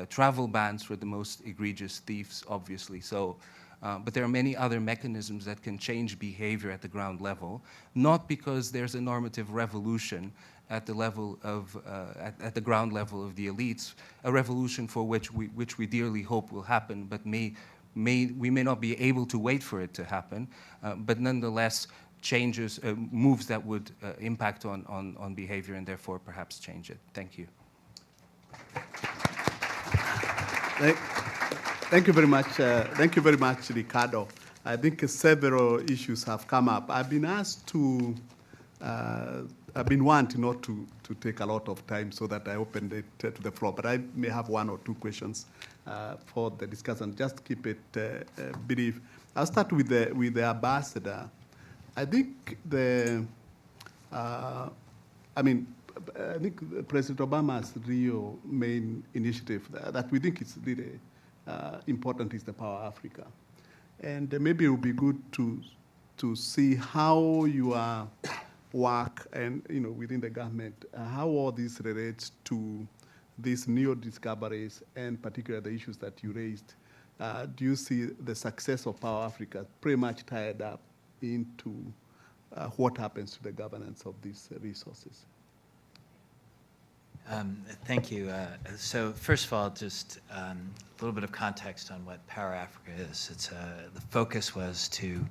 Travel bans for the most egregious thieves, obviously so. But there are many other mechanisms that can change behavior at the ground level, not because there's a normative revolution at the level of at the ground level of the elites, a revolution for which we dearly hope will happen, but we may not be able to wait for it to happen, but nonetheless changes, moves that would impact on behavior and therefore perhaps change it. Thank you. Thank you very much. Thank you very much, Ricardo. I think several issues have come up. I've been asked to. I've been wanting not to take a lot of time so that I opened it to the floor, but I may have one or two questions for the discussion. Just keep it brief. I'll start with the ambassador. I think I think President Obama's real main initiative that we think is really important is the Power Africa, and maybe it would be good to see how you are work and within the government, how all this relates to these new discoveries and particularly the issues that you raised. Do you see the success of Power Africa pretty much tied up into what happens to the governance of these resources? Thank you. So first of all, just a little bit of context on what Power Africa is. The focus was to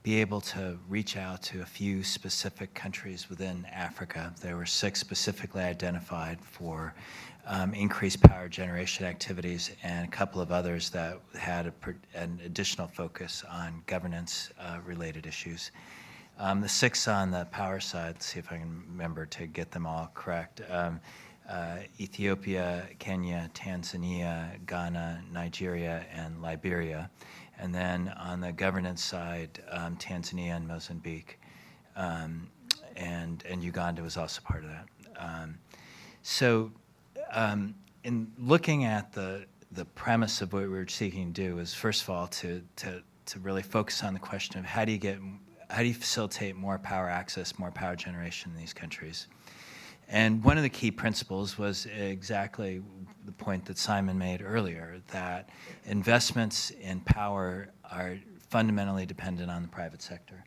be able to reach out to a few specific countries within Africa. There were 6 specifically identified for increased power generation activities and a couple of others that had an additional focus on governance-related issues. The 6 on the power side, let's see if I can remember to get them all correct. Ethiopia, Kenya, Tanzania, Ghana, Nigeria, and Liberia. And then on the governance side, Tanzania and Mozambique. And Uganda was also part of that. In looking at the premise of what we were seeking to do is, first of all, to really focus on the question of how do you facilitate more power access, more power generation in these countries. And one of the key principles was exactly the point that Simon made earlier, that investments in power are fundamentally dependent on the private sector.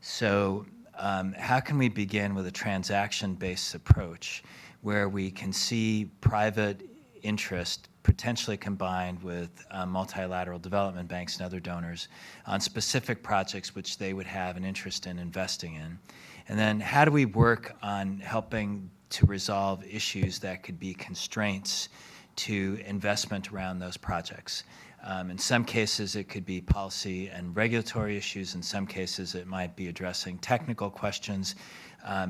So how can we begin with a transaction-based approach where we can see private interest potentially combined with multilateral development banks and other donors on specific projects which they would have an interest in investing in? And then how do we work on helping to resolve issues that could be constraints to investment around those projects? In some cases, it could be policy and regulatory issues. In some cases, it might be addressing technical questions.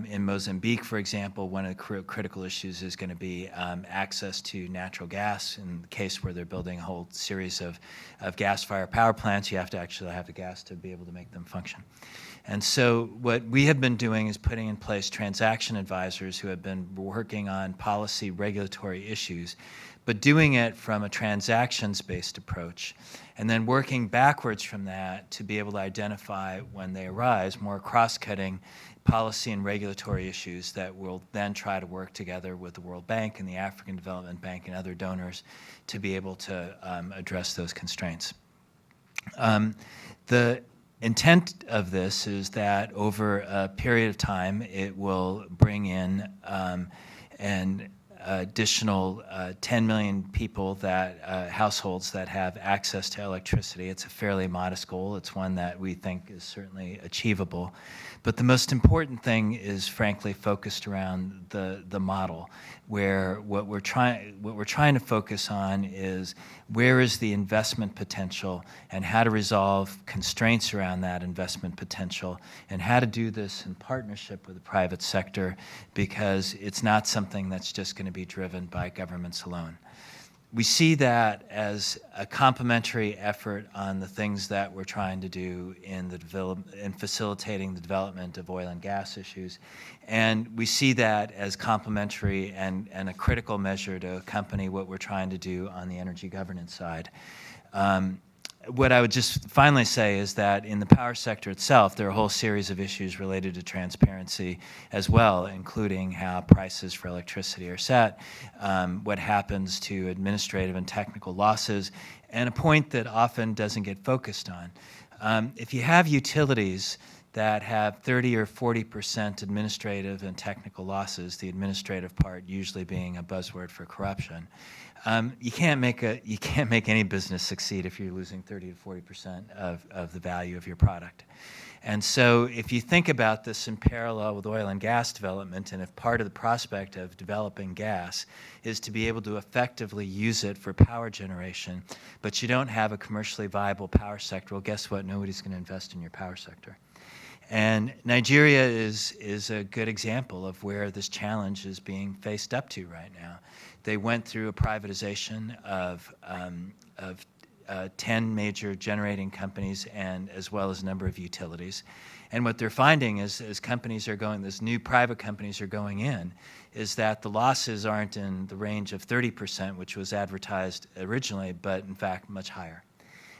In Mozambique, for example, one of the critical issues is going to be access to natural gas. In the case where they're building a whole series of gas-fired power plants, you have to actually have the gas to be able to make them function. And so what we have been doing is putting in place transaction advisors who have been working on policy regulatory issues, but doing it from a transactions-based approach, and then working backwards from that to be able to identify, when they arise, more cross-cutting policy and regulatory issues that we'll then try to work together with the World Bank and the African Development Bank and other donors to be able to address those constraints. intent of this is that over a period of time, it will bring in an additional 10 million people households that have access to electricity. It's a fairly modest goal. It's one that we think is certainly achievable. But the most important thing is, frankly, focused around the model, where what we're trying to focus on is where is the investment potential and how to resolve constraints around that investment potential, and how to do this in partnership with the private sector, because it's not something that's just going to be driven by governments alone. We see that as a complementary effort on the things that we're trying to do in facilitating the development of oil and gas issues. And we see that as complementary and a critical measure to accompany what we're trying to do on the energy governance side. What I would just finally say is that in the power sector itself, there are a whole series of issues related to transparency as well, including how prices for electricity are set, what happens to administrative and technical losses, and a point that often doesn't get focused on. If you have utilities that have 30 or 40% administrative and technical losses, the administrative part usually being a buzzword for corruption, you can't make any business succeed if you're losing 30 to 40% of the value of your product. And so if you think about this in parallel with oil and gas development, and if part of the prospect of developing gas is to be able to effectively use it for power generation, but you don't have a commercially viable power sector, well, guess what? Nobody's going to invest in your power sector. And Nigeria is a good example of where this challenge is being faced up to right now. They went through a privatization of 10 major generating companies, and as well as a number of utilities. And what they're finding is, as new private companies are going in, is that the losses aren't in the range of 30%, which was advertised originally, but in fact much higher.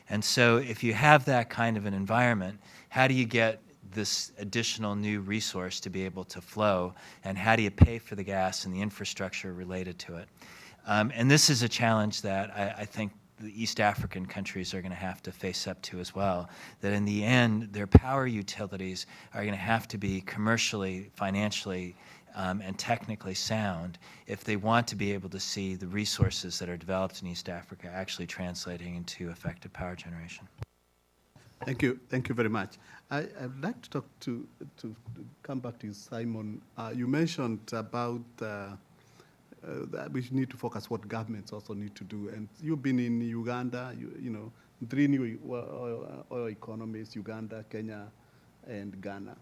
And so if you have that kind of an environment, how do you get this additional new resource to be able to flow, and how do you pay for the gas and the infrastructure related to it? And this is a challenge that I think the East African countries are going to have to face up to as well, that in the end, their power utilities are going to have to be commercially, financially, and technically sound if they want to be able to see the resources that are developed in East Africa actually translating into effective power generation. Thank you very much. I'd like to talk to come back to you, Simon. You mentioned about that we need to focus what governments also need to do. And you've been in Uganda, you know, 3 new oil economies, Uganda, Kenya, and Ghana.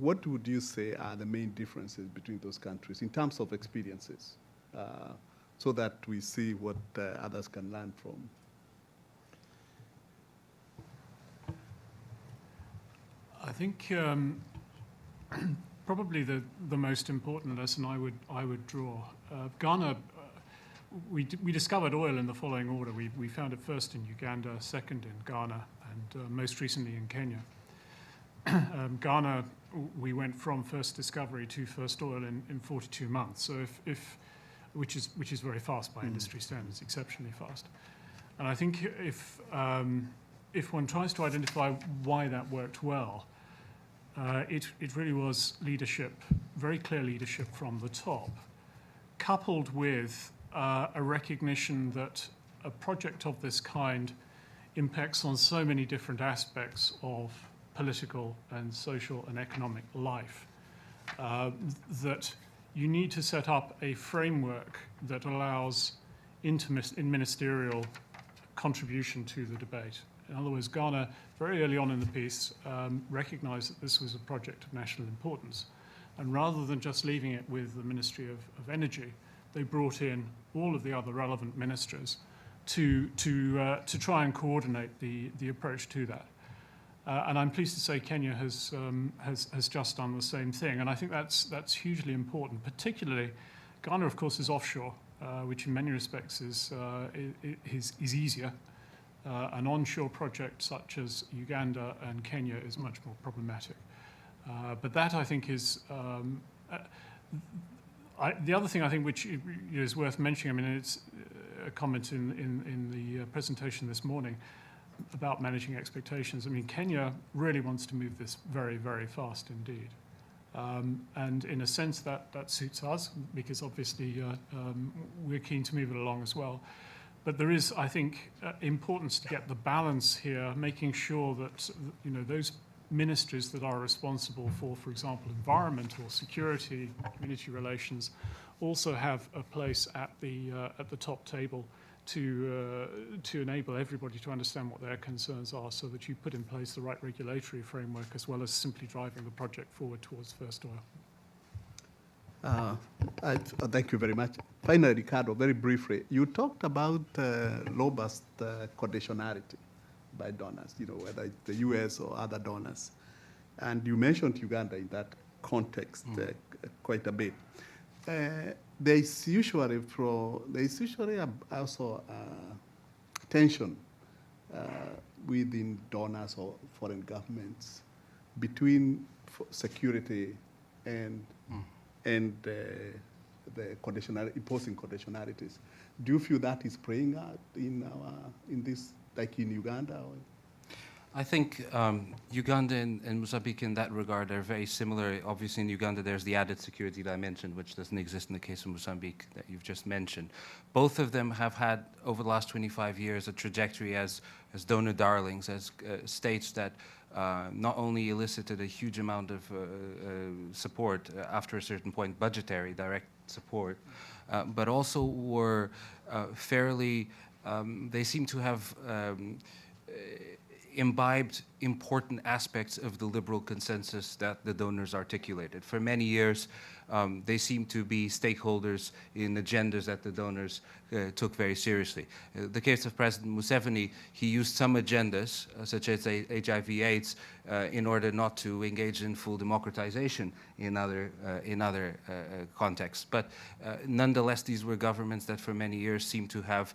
What would you say are the main differences between those countries in terms of experiences, so that we see what others can learn from? I think probably the most important lesson I would draw. Ghana, we discovered oil in the following order. We found it first in Uganda, second in Ghana, and most recently in Kenya. Ghana, we went from first discovery to first oil in 42 months. So which is very fast by industry standards, exceptionally fast. And I think if one tries to identify why that worked well, it really was leadership, very clear leadership from the top, coupled with a recognition that a project of this kind impacts on so many different aspects of political and social and economic life, that you need to set up a framework that allows ministerial contribution to the debate. In other words, Ghana, very early on in the piece, recognized that this was a project of national importance. And rather than just leaving it with the Ministry of Energy, they brought in all of the other relevant ministers to try and coordinate the approach to that. And I'm pleased to say Kenya has just done the same thing. And I think that's hugely important. Particularly, Ghana, of course, is offshore, which in many respects is easier. An onshore project such as Uganda and Kenya is much more problematic. But that, I think, is the other thing I think which is worth mentioning. I mean, it's a comment in the presentation this morning. about managing expectations. I mean, Kenya really wants to move this very, very fast indeed. And in a sense, that suits us, because obviously we're keen to move it along as well. But there is, I think, importance to get the balance here, making sure that those ministries that are responsible for example, environment or security, community relations, also have a place at the top table to enable everybody to understand what their concerns are, so that you put in place the right regulatory framework as well as simply driving the project forward towards first oil. Thank you very much. Finally, Ricardo, very briefly, you talked about robust conditionality by donors, whether it's the U.S. or other donors. And you mentioned Uganda in that context quite a bit. There is usually also tension within donors or foreign governments between security and the imposing conditionalities. Do you feel that is playing out in this, like in Uganda? Or? I think Uganda and Mozambique in that regard are very similar. Obviously in Uganda there's the added security dimension, which doesn't exist in the case of Mozambique that you've just mentioned. Both of them have had, over the last 25 years, a trajectory as donor darlings, as states that not only elicited a huge amount of support after a certain point, budgetary, direct support, but also were fairly, they seem to have imbibed important aspects of the liberal consensus that the donors articulated. For many years, they seem to be stakeholders in agendas that the donors took very seriously. The case of President Museveni, he used some agendas, such as HIV/AIDS, in order not to engage in full democratization in other contexts. But nonetheless, these were governments that for many years seemed to have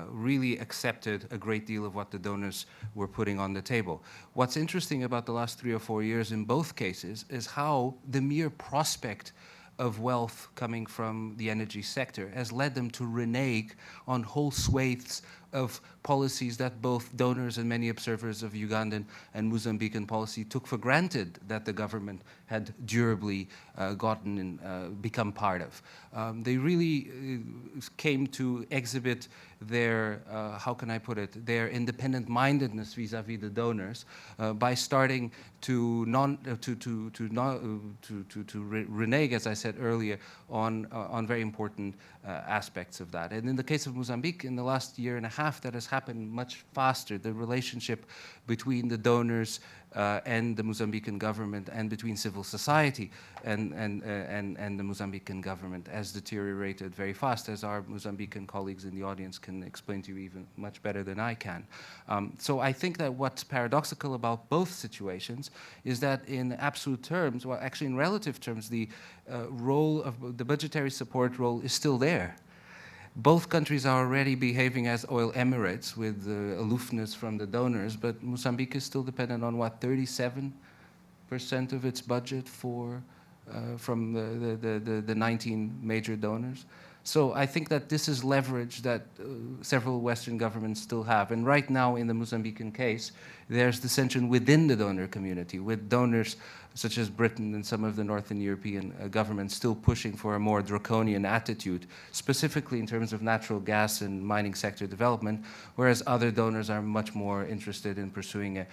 really accepted a great deal of what the donors were putting on the table. What's interesting about the last 3 or 4 years in both cases is how the mere prospect of wealth coming from the energy sector has led them to renege on whole swathes of policies that both donors and many observers of Ugandan and Mozambican policy took for granted that the government had durably gotten and become part of. They really came to exhibit their, how can I put it, their independent-mindedness vis-à-vis the donors by starting to renege, as I said earlier, on very important aspects of that. And in the case of Mozambique, in the last year and a half, that has happened much faster. The relationship between the donors and the Mozambican government, and between civil society and the Mozambican government, has deteriorated very fast, as our Mozambican colleagues in the audience can explain to you even much better than I can. So I think that what's paradoxical about both situations is that in absolute terms, well, actually in relative terms, the role of the budgetary support role is still there. Both countries are already behaving as oil emirates with aloofness from the donors, but Mozambique is still dependent on, what, 37% of its budget from the 19 major donors. So I think that this is leverage that several Western governments still have. And right now, in the Mozambican case, there's dissension within the donor community, with donors such as Britain and some of the Northern European governments still pushing for a more draconian attitude, specifically in terms of natural gas and mining sector development, whereas other donors are much more interested in pursuing a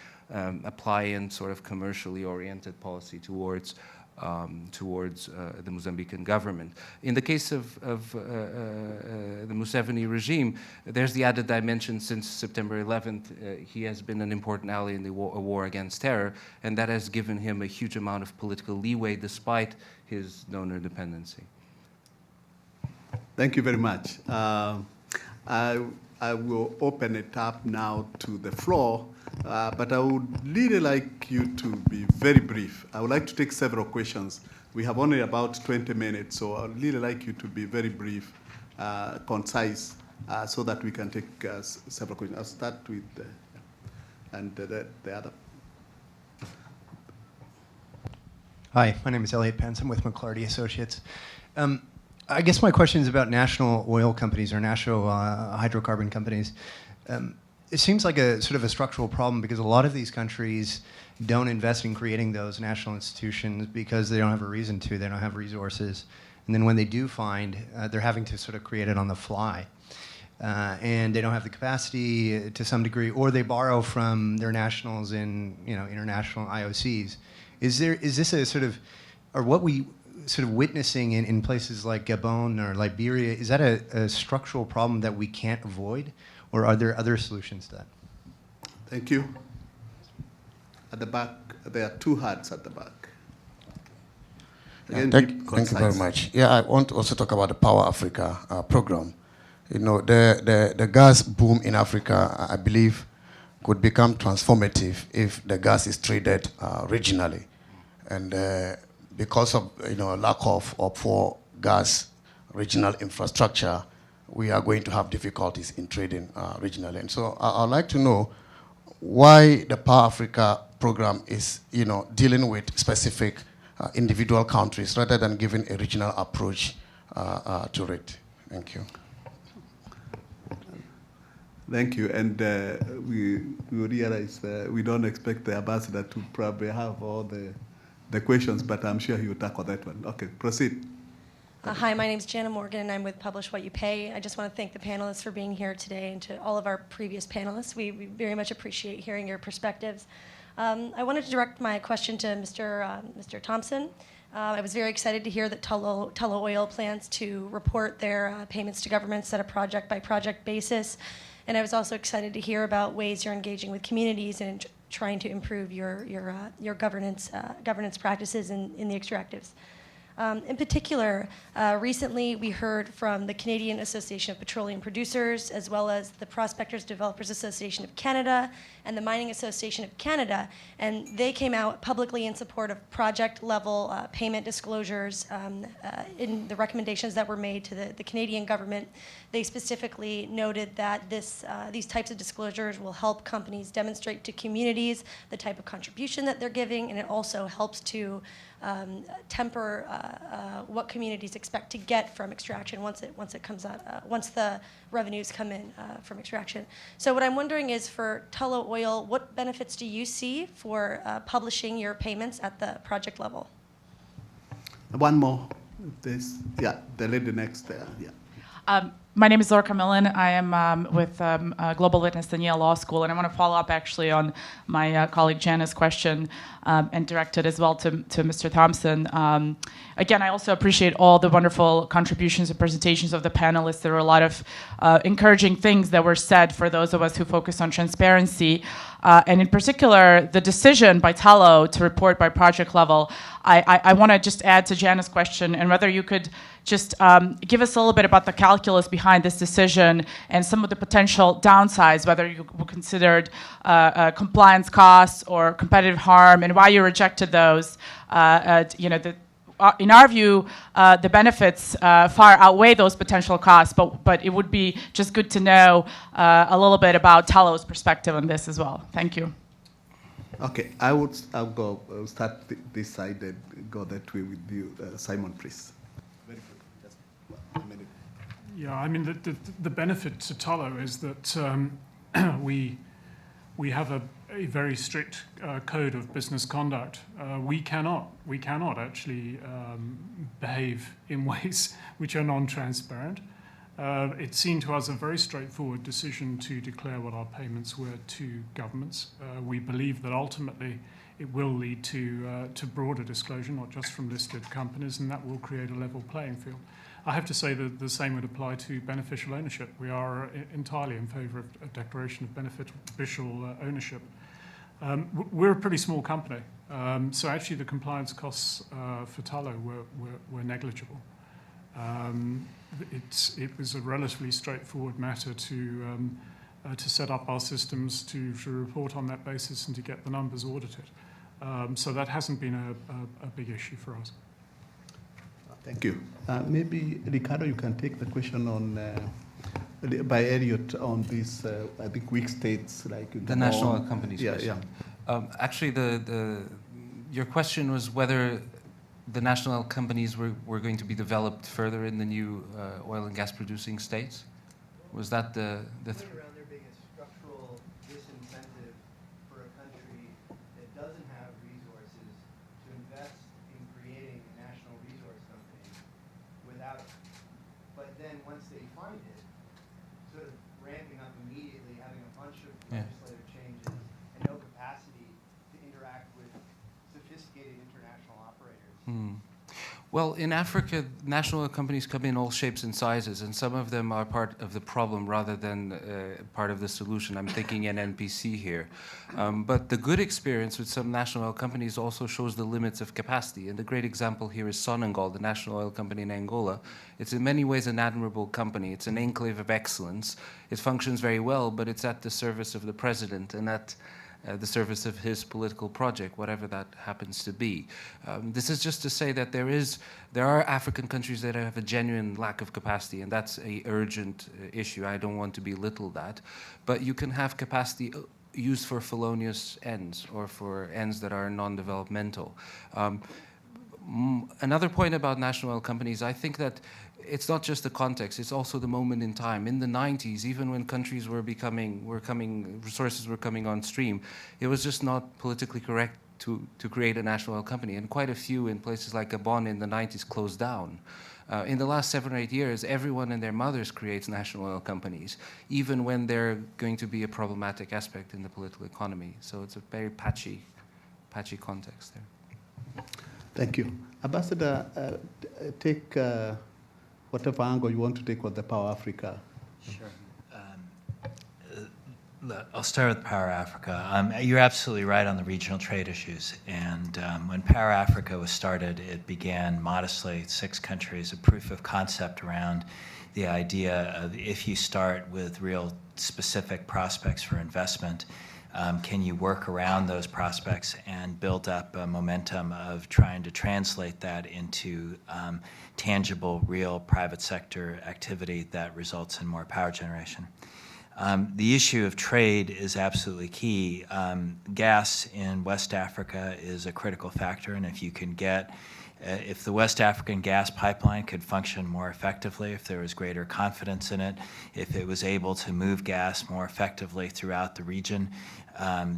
pliant, sort of commercially oriented policy towards the Mozambican government. In the case of the Museveni regime, there's the added dimension. Since September 11th, he has been an important ally in the war against terror, and that has given him a huge amount of political leeway despite his donor dependency. Thank you very much. I will open it up now to the floor, but I would really like you to be very brief. I would like to take several questions. We have only about 20 minutes, so I would really like you to be very brief, concise, so that we can take several questions. I'll start with the other. Hi, my name is Elliot Pence. I'm with McClarty Associates. I guess my question is about national oil companies or national hydrocarbon companies. it seems like a sort of a structural problem because a lot of these countries don't invest in creating those national institutions because they don't have a reason to. They don't have resources. And then when they do find, they're having to sort of create it on the fly. And they don't have the capacity to some degree, or they borrow from their nationals in international IOCs. Is this a sort of, or what we sort of witnessing in places like Gabon or Liberia, is that a structural problem that we can't avoid, or are there other solutions to that? Thank you. At the back, there are two hands at the back. Again, Thank you very much. Yeah, I want to also talk about the Power Africa program. You know, the gas boom in Africa, I believe, could become transformative if the gas is traded regionally. And because of lack of for gas regional infrastructure, we are going to have difficulties in trading regionally. And so I'd like to know why the Power Africa program is dealing with specific individual countries rather than giving a regional approach to it. Thank you. Thank you. And we realize we don't expect the ambassador to probably have all the questions, but I'm sure he will tackle that one. Okay, proceed. Hi, my name is Jana Morgan, and I'm with Publish What You Pay. I just want to thank the panelists for being here today, and to all of our previous panelists. We very much appreciate hearing your perspectives. I wanted to direct my question to Mr. Thompson. I was very excited to hear that Tullow Oil plans to report their payments to governments at a project-by-project basis. And I was also excited to hear about ways you're engaging with communities and trying to improve your governance practices in the extractives. In particular, recently we heard from the Canadian Association of Petroleum Producers, as well as the Prospectors Developers Association of Canada and the Mining Association of Canada, and they came out publicly in support of project-level payment disclosures in the recommendations that were made to the Canadian government. They specifically noted that these types of disclosures will help companies demonstrate to communities the type of contribution that they're giving, and it also helps to temper what communities expect to get from extraction once it comes out, once the revenues come in from extraction. So what I'm wondering is, for Tullow Oil, what benefits do you see for publishing your payments at the project level? One more. The lady next there. Yeah. My name is Laura Millen. I am with Global Witness and Yale Law School, and I want to follow up actually on my colleague Jana's question and direct it as well to Mr. Thompson. Again, I also appreciate all the wonderful contributions and presentations of the panelists. There were a lot of encouraging things that were said for those of us who focus on transparency. And in particular, the decision by Tullow to report by project level. I want to just add to Jana's question, and whether you could just give us a little bit about the calculus behind this decision and some of the potential downsides, whether you considered compliance costs or competitive harm, and why you rejected those. In our view, the benefits far outweigh those potential costs, but it would be just good to know a little bit about Tullow's perspective on this as well. Thank you. Okay, I'll start this side and go that way with you, Simon, please. Very good. Just 1 minute. Yeah, I mean, the benefit to Tullow is that we have a very strict code of business conduct. We cannot actually behave in ways which are non-transparent. It seemed to us a very straightforward decision to declare what our payments were to governments. We believe that ultimately it will lead to broader disclosure, not just from listed companies, and that will create a level playing field. I have to say that the same would apply to beneficial ownership. We are entirely in favour of a declaration of beneficial ownership. We're a pretty small company, so actually the compliance costs for Tullow were negligible. It was a relatively straightforward matter to set up our systems to report on that basis and to get the numbers audited. So that hasn't been a big issue for us. Thank you. Maybe, Ricardo, you can take the question on by Elliot on these, I think, weak states like the national companies. Yeah. Actually, your question was whether the national companies were going to be developed further in the new oil and gas producing states. Was that the around there being a structural product. But then once they find it, sort of ramping up immediately, having a bunch of legislative changes and no capacity to interact with sophisticated international operators. Well, in Africa, national oil companies come in all shapes and sizes, and some of them are part of the problem rather than part of the solution. I'm thinking NNPC here. But the good experience with some national oil companies also shows the limits of capacity. And the great example here is Sonangol, the national oil company in Angola. It's in many ways an admirable company. It's an enclave of excellence. It functions very well, but it's at the service of the president and at the service of his political project, whatever that happens to be. This is just to say that there are African countries that have a genuine lack of capacity, and that's an urgent issue. I don't want to belittle that. But you can have capacity used for felonious ends or for ends that are non-developmental. Another point about national oil companies, I think that it's not just the context, it's also the moment in time. In the 90s, even when countries resources were coming on stream, it was just not politically correct to create a national oil company. And quite a few in places like Gabon in the 90s closed down. In the last 7 or 8 years, everyone and their mothers creates national oil companies, even when they're going to be a problematic aspect in the political economy. So it's a very patchy context there. Thank you. Ambassador, take whatever angle you want to take with the Power Africa. Sure. I'll start with Power Africa. You're absolutely right on the regional trade issues. And when Power Africa was started, it began modestly, 6 countries, a proof of concept around the idea of if you start with real specific prospects for investment, can you work around those prospects and build up a momentum of trying to translate that into tangible, real private sector activity that results in more power generation? The issue of trade is absolutely key. Gas in West Africa is a critical factor, and if you can get if the West African gas pipeline could function more effectively, if there was greater confidence in it, if it was able to move gas more effectively throughout the region,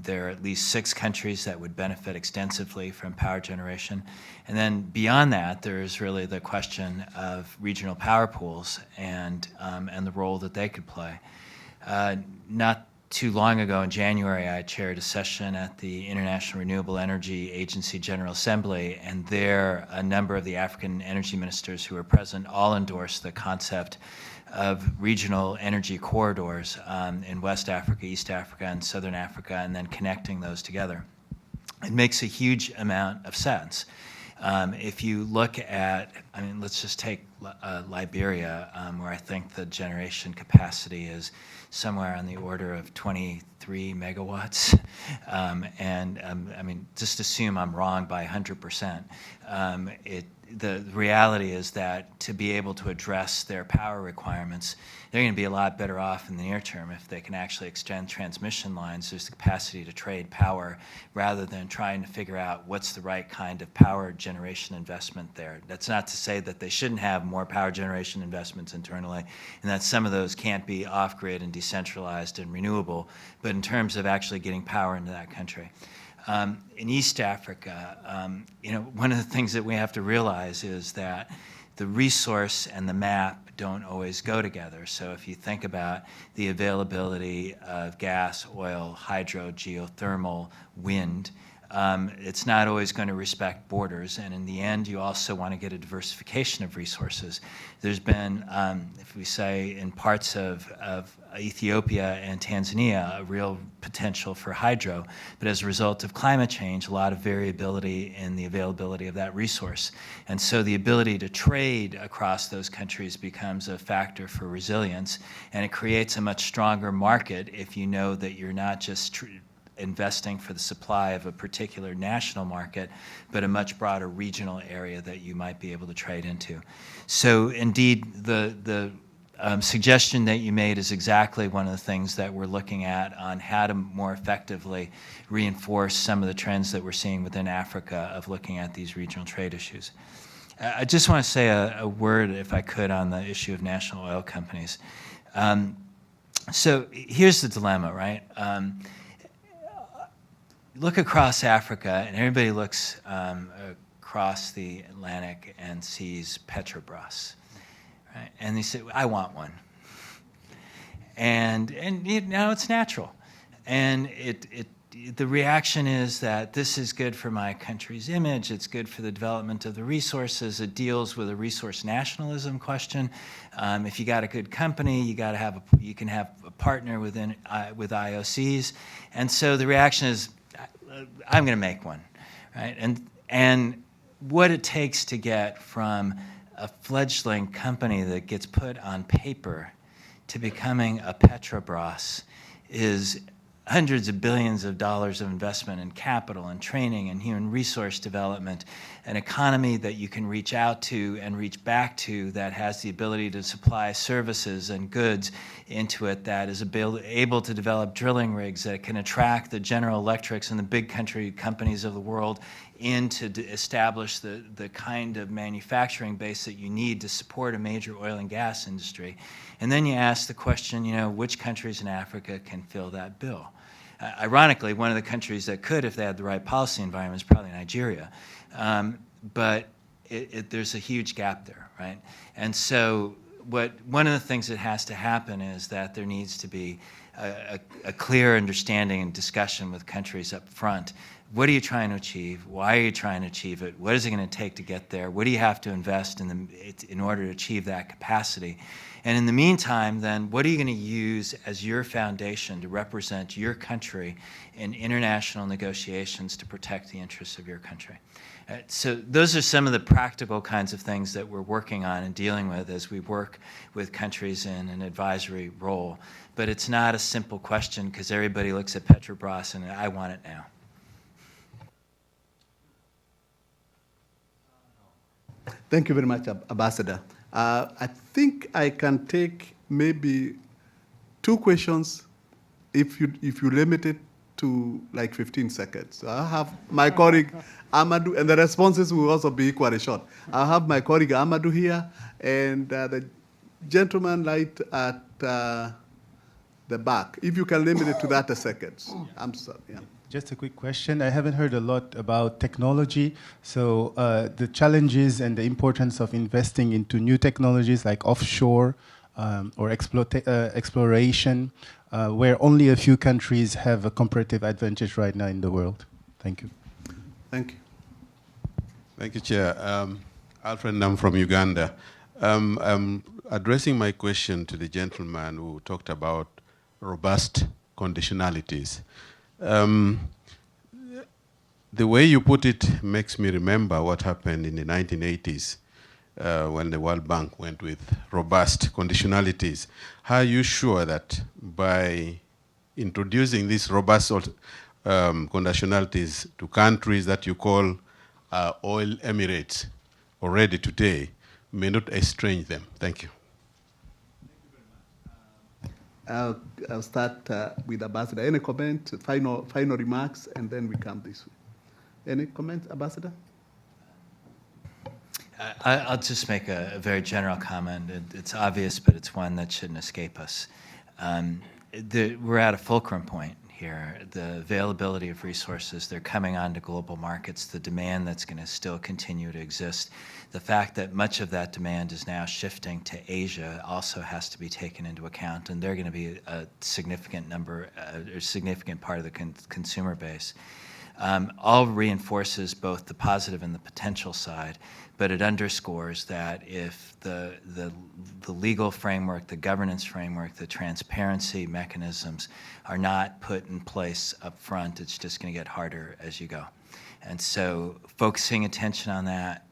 there are at least 6 countries that would benefit extensively from power generation. And then beyond that, there is really the question of regional power pools and the role that they could play. Not too long ago in January, I chaired a session at the International Renewable Energy Agency General Assembly, and there a number of the African energy ministers who were present all endorsed the concept of regional energy corridors in West Africa, East Africa, and Southern Africa, and then connecting those together. It makes a huge amount of sense. If you look at, let's just take Liberia, where I think the generation capacity is somewhere on the order of 23 megawatts. Just assume I'm wrong by 100%. The reality is that to be able to address their power requirements, they're going to be a lot better off in the near term if they can actually extend transmission lines. There's the capacity to trade power rather than trying to figure out what's the right kind of power generation investment there. That's not to say that they shouldn't have more power generation investments internally and that some of those can't be off-grid and decentralized and renewable, but in terms of actually getting power into that country. In East Africa, one of the things that we have to realize is that the resource and the map don't always go together. So if you think about the availability of gas, oil, hydro, geothermal, wind, it's not always going to respect borders. And in the end, you also want to get a diversification of resources. There's been, if we say in parts of Ethiopia and Tanzania, a real potential for hydro. But as a result of climate change, a lot of variability in the availability of that resource. And so the ability to trade across those countries becomes a factor for resilience. And it creates a much stronger market if you know that you're not just investing for the supply of a particular national market, but a much broader regional area that you might be able to trade into. So indeed, the suggestion that you made is exactly one of the things that we're looking at on how to more effectively reinforce some of the trends that we're seeing within Africa of looking at these regional trade issues. I just want to say a word, if I could, on the issue of national oil companies. So here's the dilemma, right? Look across Africa, and everybody looks across the Atlantic and sees Petrobras. right? And they say, I want one. And you know, it's natural. And the reaction is that this is good for my country's image, it's good for the development of the resources, it deals with a resource nationalism question. If you got a good company, you can have a partner with IOCs. And so the reaction is, I'm going to make one, right? And what it takes to get from a fledgling company that gets put on paper to becoming a Petrobras is hundreds of billions of dollars of investment in capital and training and human resource development, an economy that you can reach out to and reach back to that has the ability to supply services and goods into it, that is able to develop drilling rigs that can attract the General Electrics and the big companies of the world in to establish the kind of manufacturing base that you need to support a major oil and gas industry. And then you ask the question, you know, which countries in Africa can fill that bill? Ironically, one of the countries that could, if they had the right policy environment, is probably Nigeria. But there's a huge gap there, right? And so one of the things that has to happen is that there needs to be a clear understanding and discussion with countries up front. What are you trying to achieve? Why are you trying to achieve it? What is it going to take to get there? What do you have to invest in order to achieve that capacity? And in the meantime, then, what are you going to use as your foundation to represent your country in international negotiations to protect the interests of your country? So those are some of the practical kinds of things that we're working on and dealing with as we work with countries in an advisory role. But it's not a simple question because everybody looks at Petrobras and I want it now. Thank you very much, Ambassador. I think I can take maybe 2 questions if you limit it to like 15 seconds. So I'll have my colleague Amadou, and the responses will also be equally short. I'll have my colleague Amadou here, and the gentleman right at the back. If you can limit it to that a second. I'm sorry. Yeah. Just a quick question. I haven't heard a lot about technology. So the challenges and the importance of investing into new technologies like offshore or exploration, where only a few countries have a comparative advantage right now in the world. Thank you. Thank you. Thank you, Chair. Alfred Nam from Uganda. I'm addressing my question to the gentleman who talked about robust conditionalities. The way you put it makes me remember what happened in the 1980s when the World Bank went with robust conditionalities. How are you sure that by introducing these robust conditionalities to countries that you call oil emirates already today may not estrange them? Thank you. I'll start with Ambassador. Any comment, final remarks, and then we come this way. Any comment, Ambassador? I'll just make a very general comment. It's obvious, but it's one that shouldn't escape us. We're at a fulcrum point here. The availability of resources, they're coming onto global markets, the demand that's going to still continue to exist. The fact that much of that demand is now shifting to Asia also has to be taken into account, and they're going to be a significant number, or significant part of the consumer base. All reinforces both the positive and the potential side, but it underscores that if the legal framework, the governance framework, the transparency mechanisms are not put in place up front, it's just going to get harder as you go. And so focusing attention on that,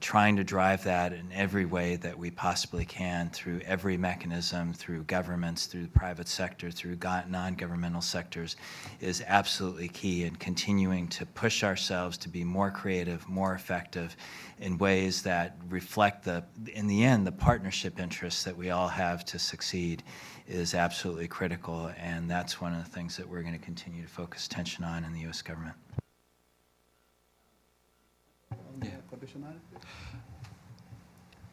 trying to drive that in every way that we possibly can through every mechanism, through governments, through the private sector, through non-governmental sectors is absolutely key, and continuing to push ourselves to be more creative, more effective in ways that reflect in the end, the partnership interests that we all have to succeed is absolutely critical, and that's one of the things that we're going to continue to focus attention on in the U.S. government.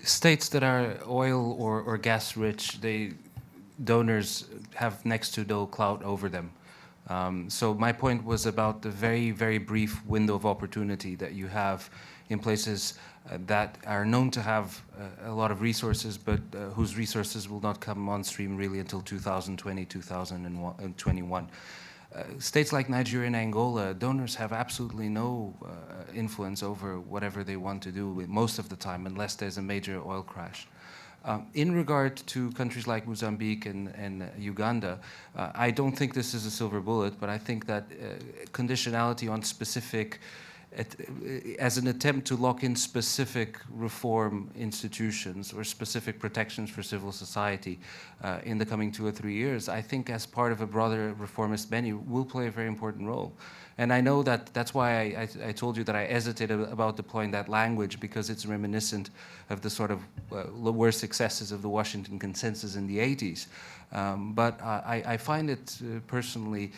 States that are oil or gas rich, donors have next to no clout over them. So my point was about the very, very brief window of opportunity that you have in places that are known to have a lot of resources, but whose resources will not come on stream really until 2020, 2021. States like Nigeria and Angola, donors have absolutely no influence over whatever they want to do most of the time, unless there's a major oil crash. In regard to countries like Mozambique and Uganda, I don't think this is a silver bullet, but I think that conditionality on specific, as an attempt to lock in specific reform institutions or specific protections for civil society in the coming 2 or 3 years, I think as part of a broader reformist menu will play a very important role. And I know that that's why I told you that I hesitated about deploying that language, because it's reminiscent of the sort of worst successes of the Washington Consensus in the 80s. But I find it personally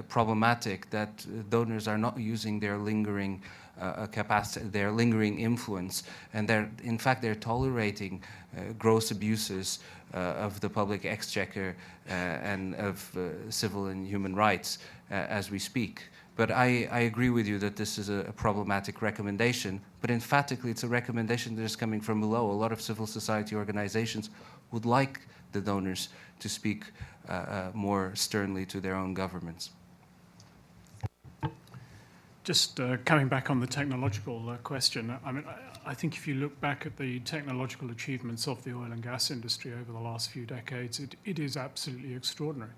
problematic that donors are not using their lingering capacity, their lingering influence, and in fact they're tolerating gross abuses of the public exchequer and of civil and human rights as we speak. But I agree with you that this is a problematic recommendation, but emphatically it's a recommendation that is coming from below. A lot of civil society organizations would like the donors to speak more sternly to their own governments. Just coming back on the technological question, I mean, I think if you look back at the technological achievements of the oil and gas industry over the last few decades, it is absolutely extraordinary.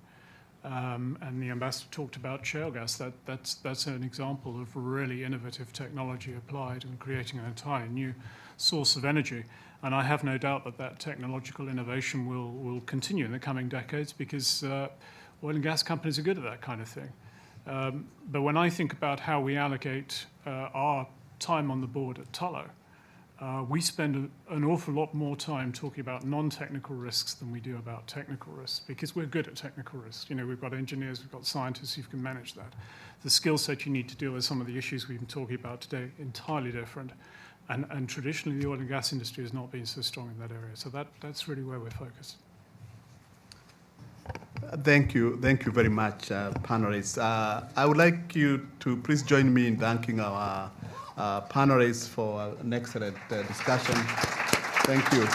And the ambassador talked about shale gas. That's an example of really innovative technology applied and creating an entirely new source of energy. And I have no doubt that that technological innovation will continue in the coming decades, because oil and gas companies are good at that kind of thing. But when I think about how we allocate our time on the board at Tullow, we spend an awful lot more time talking about non-technical risks than we do about technical risks, because we're good at technical risks. You know, we've got engineers, we've got scientists who can manage that. The skill set you need to deal with some of the issues we've been talking about today, entirely different. And traditionally, the oil and gas industry has not been so strong in that area. So that's really where we're focused. Thank you very much, panelists. I would like you to please join me in thanking our panelists for an excellent discussion. Thank you.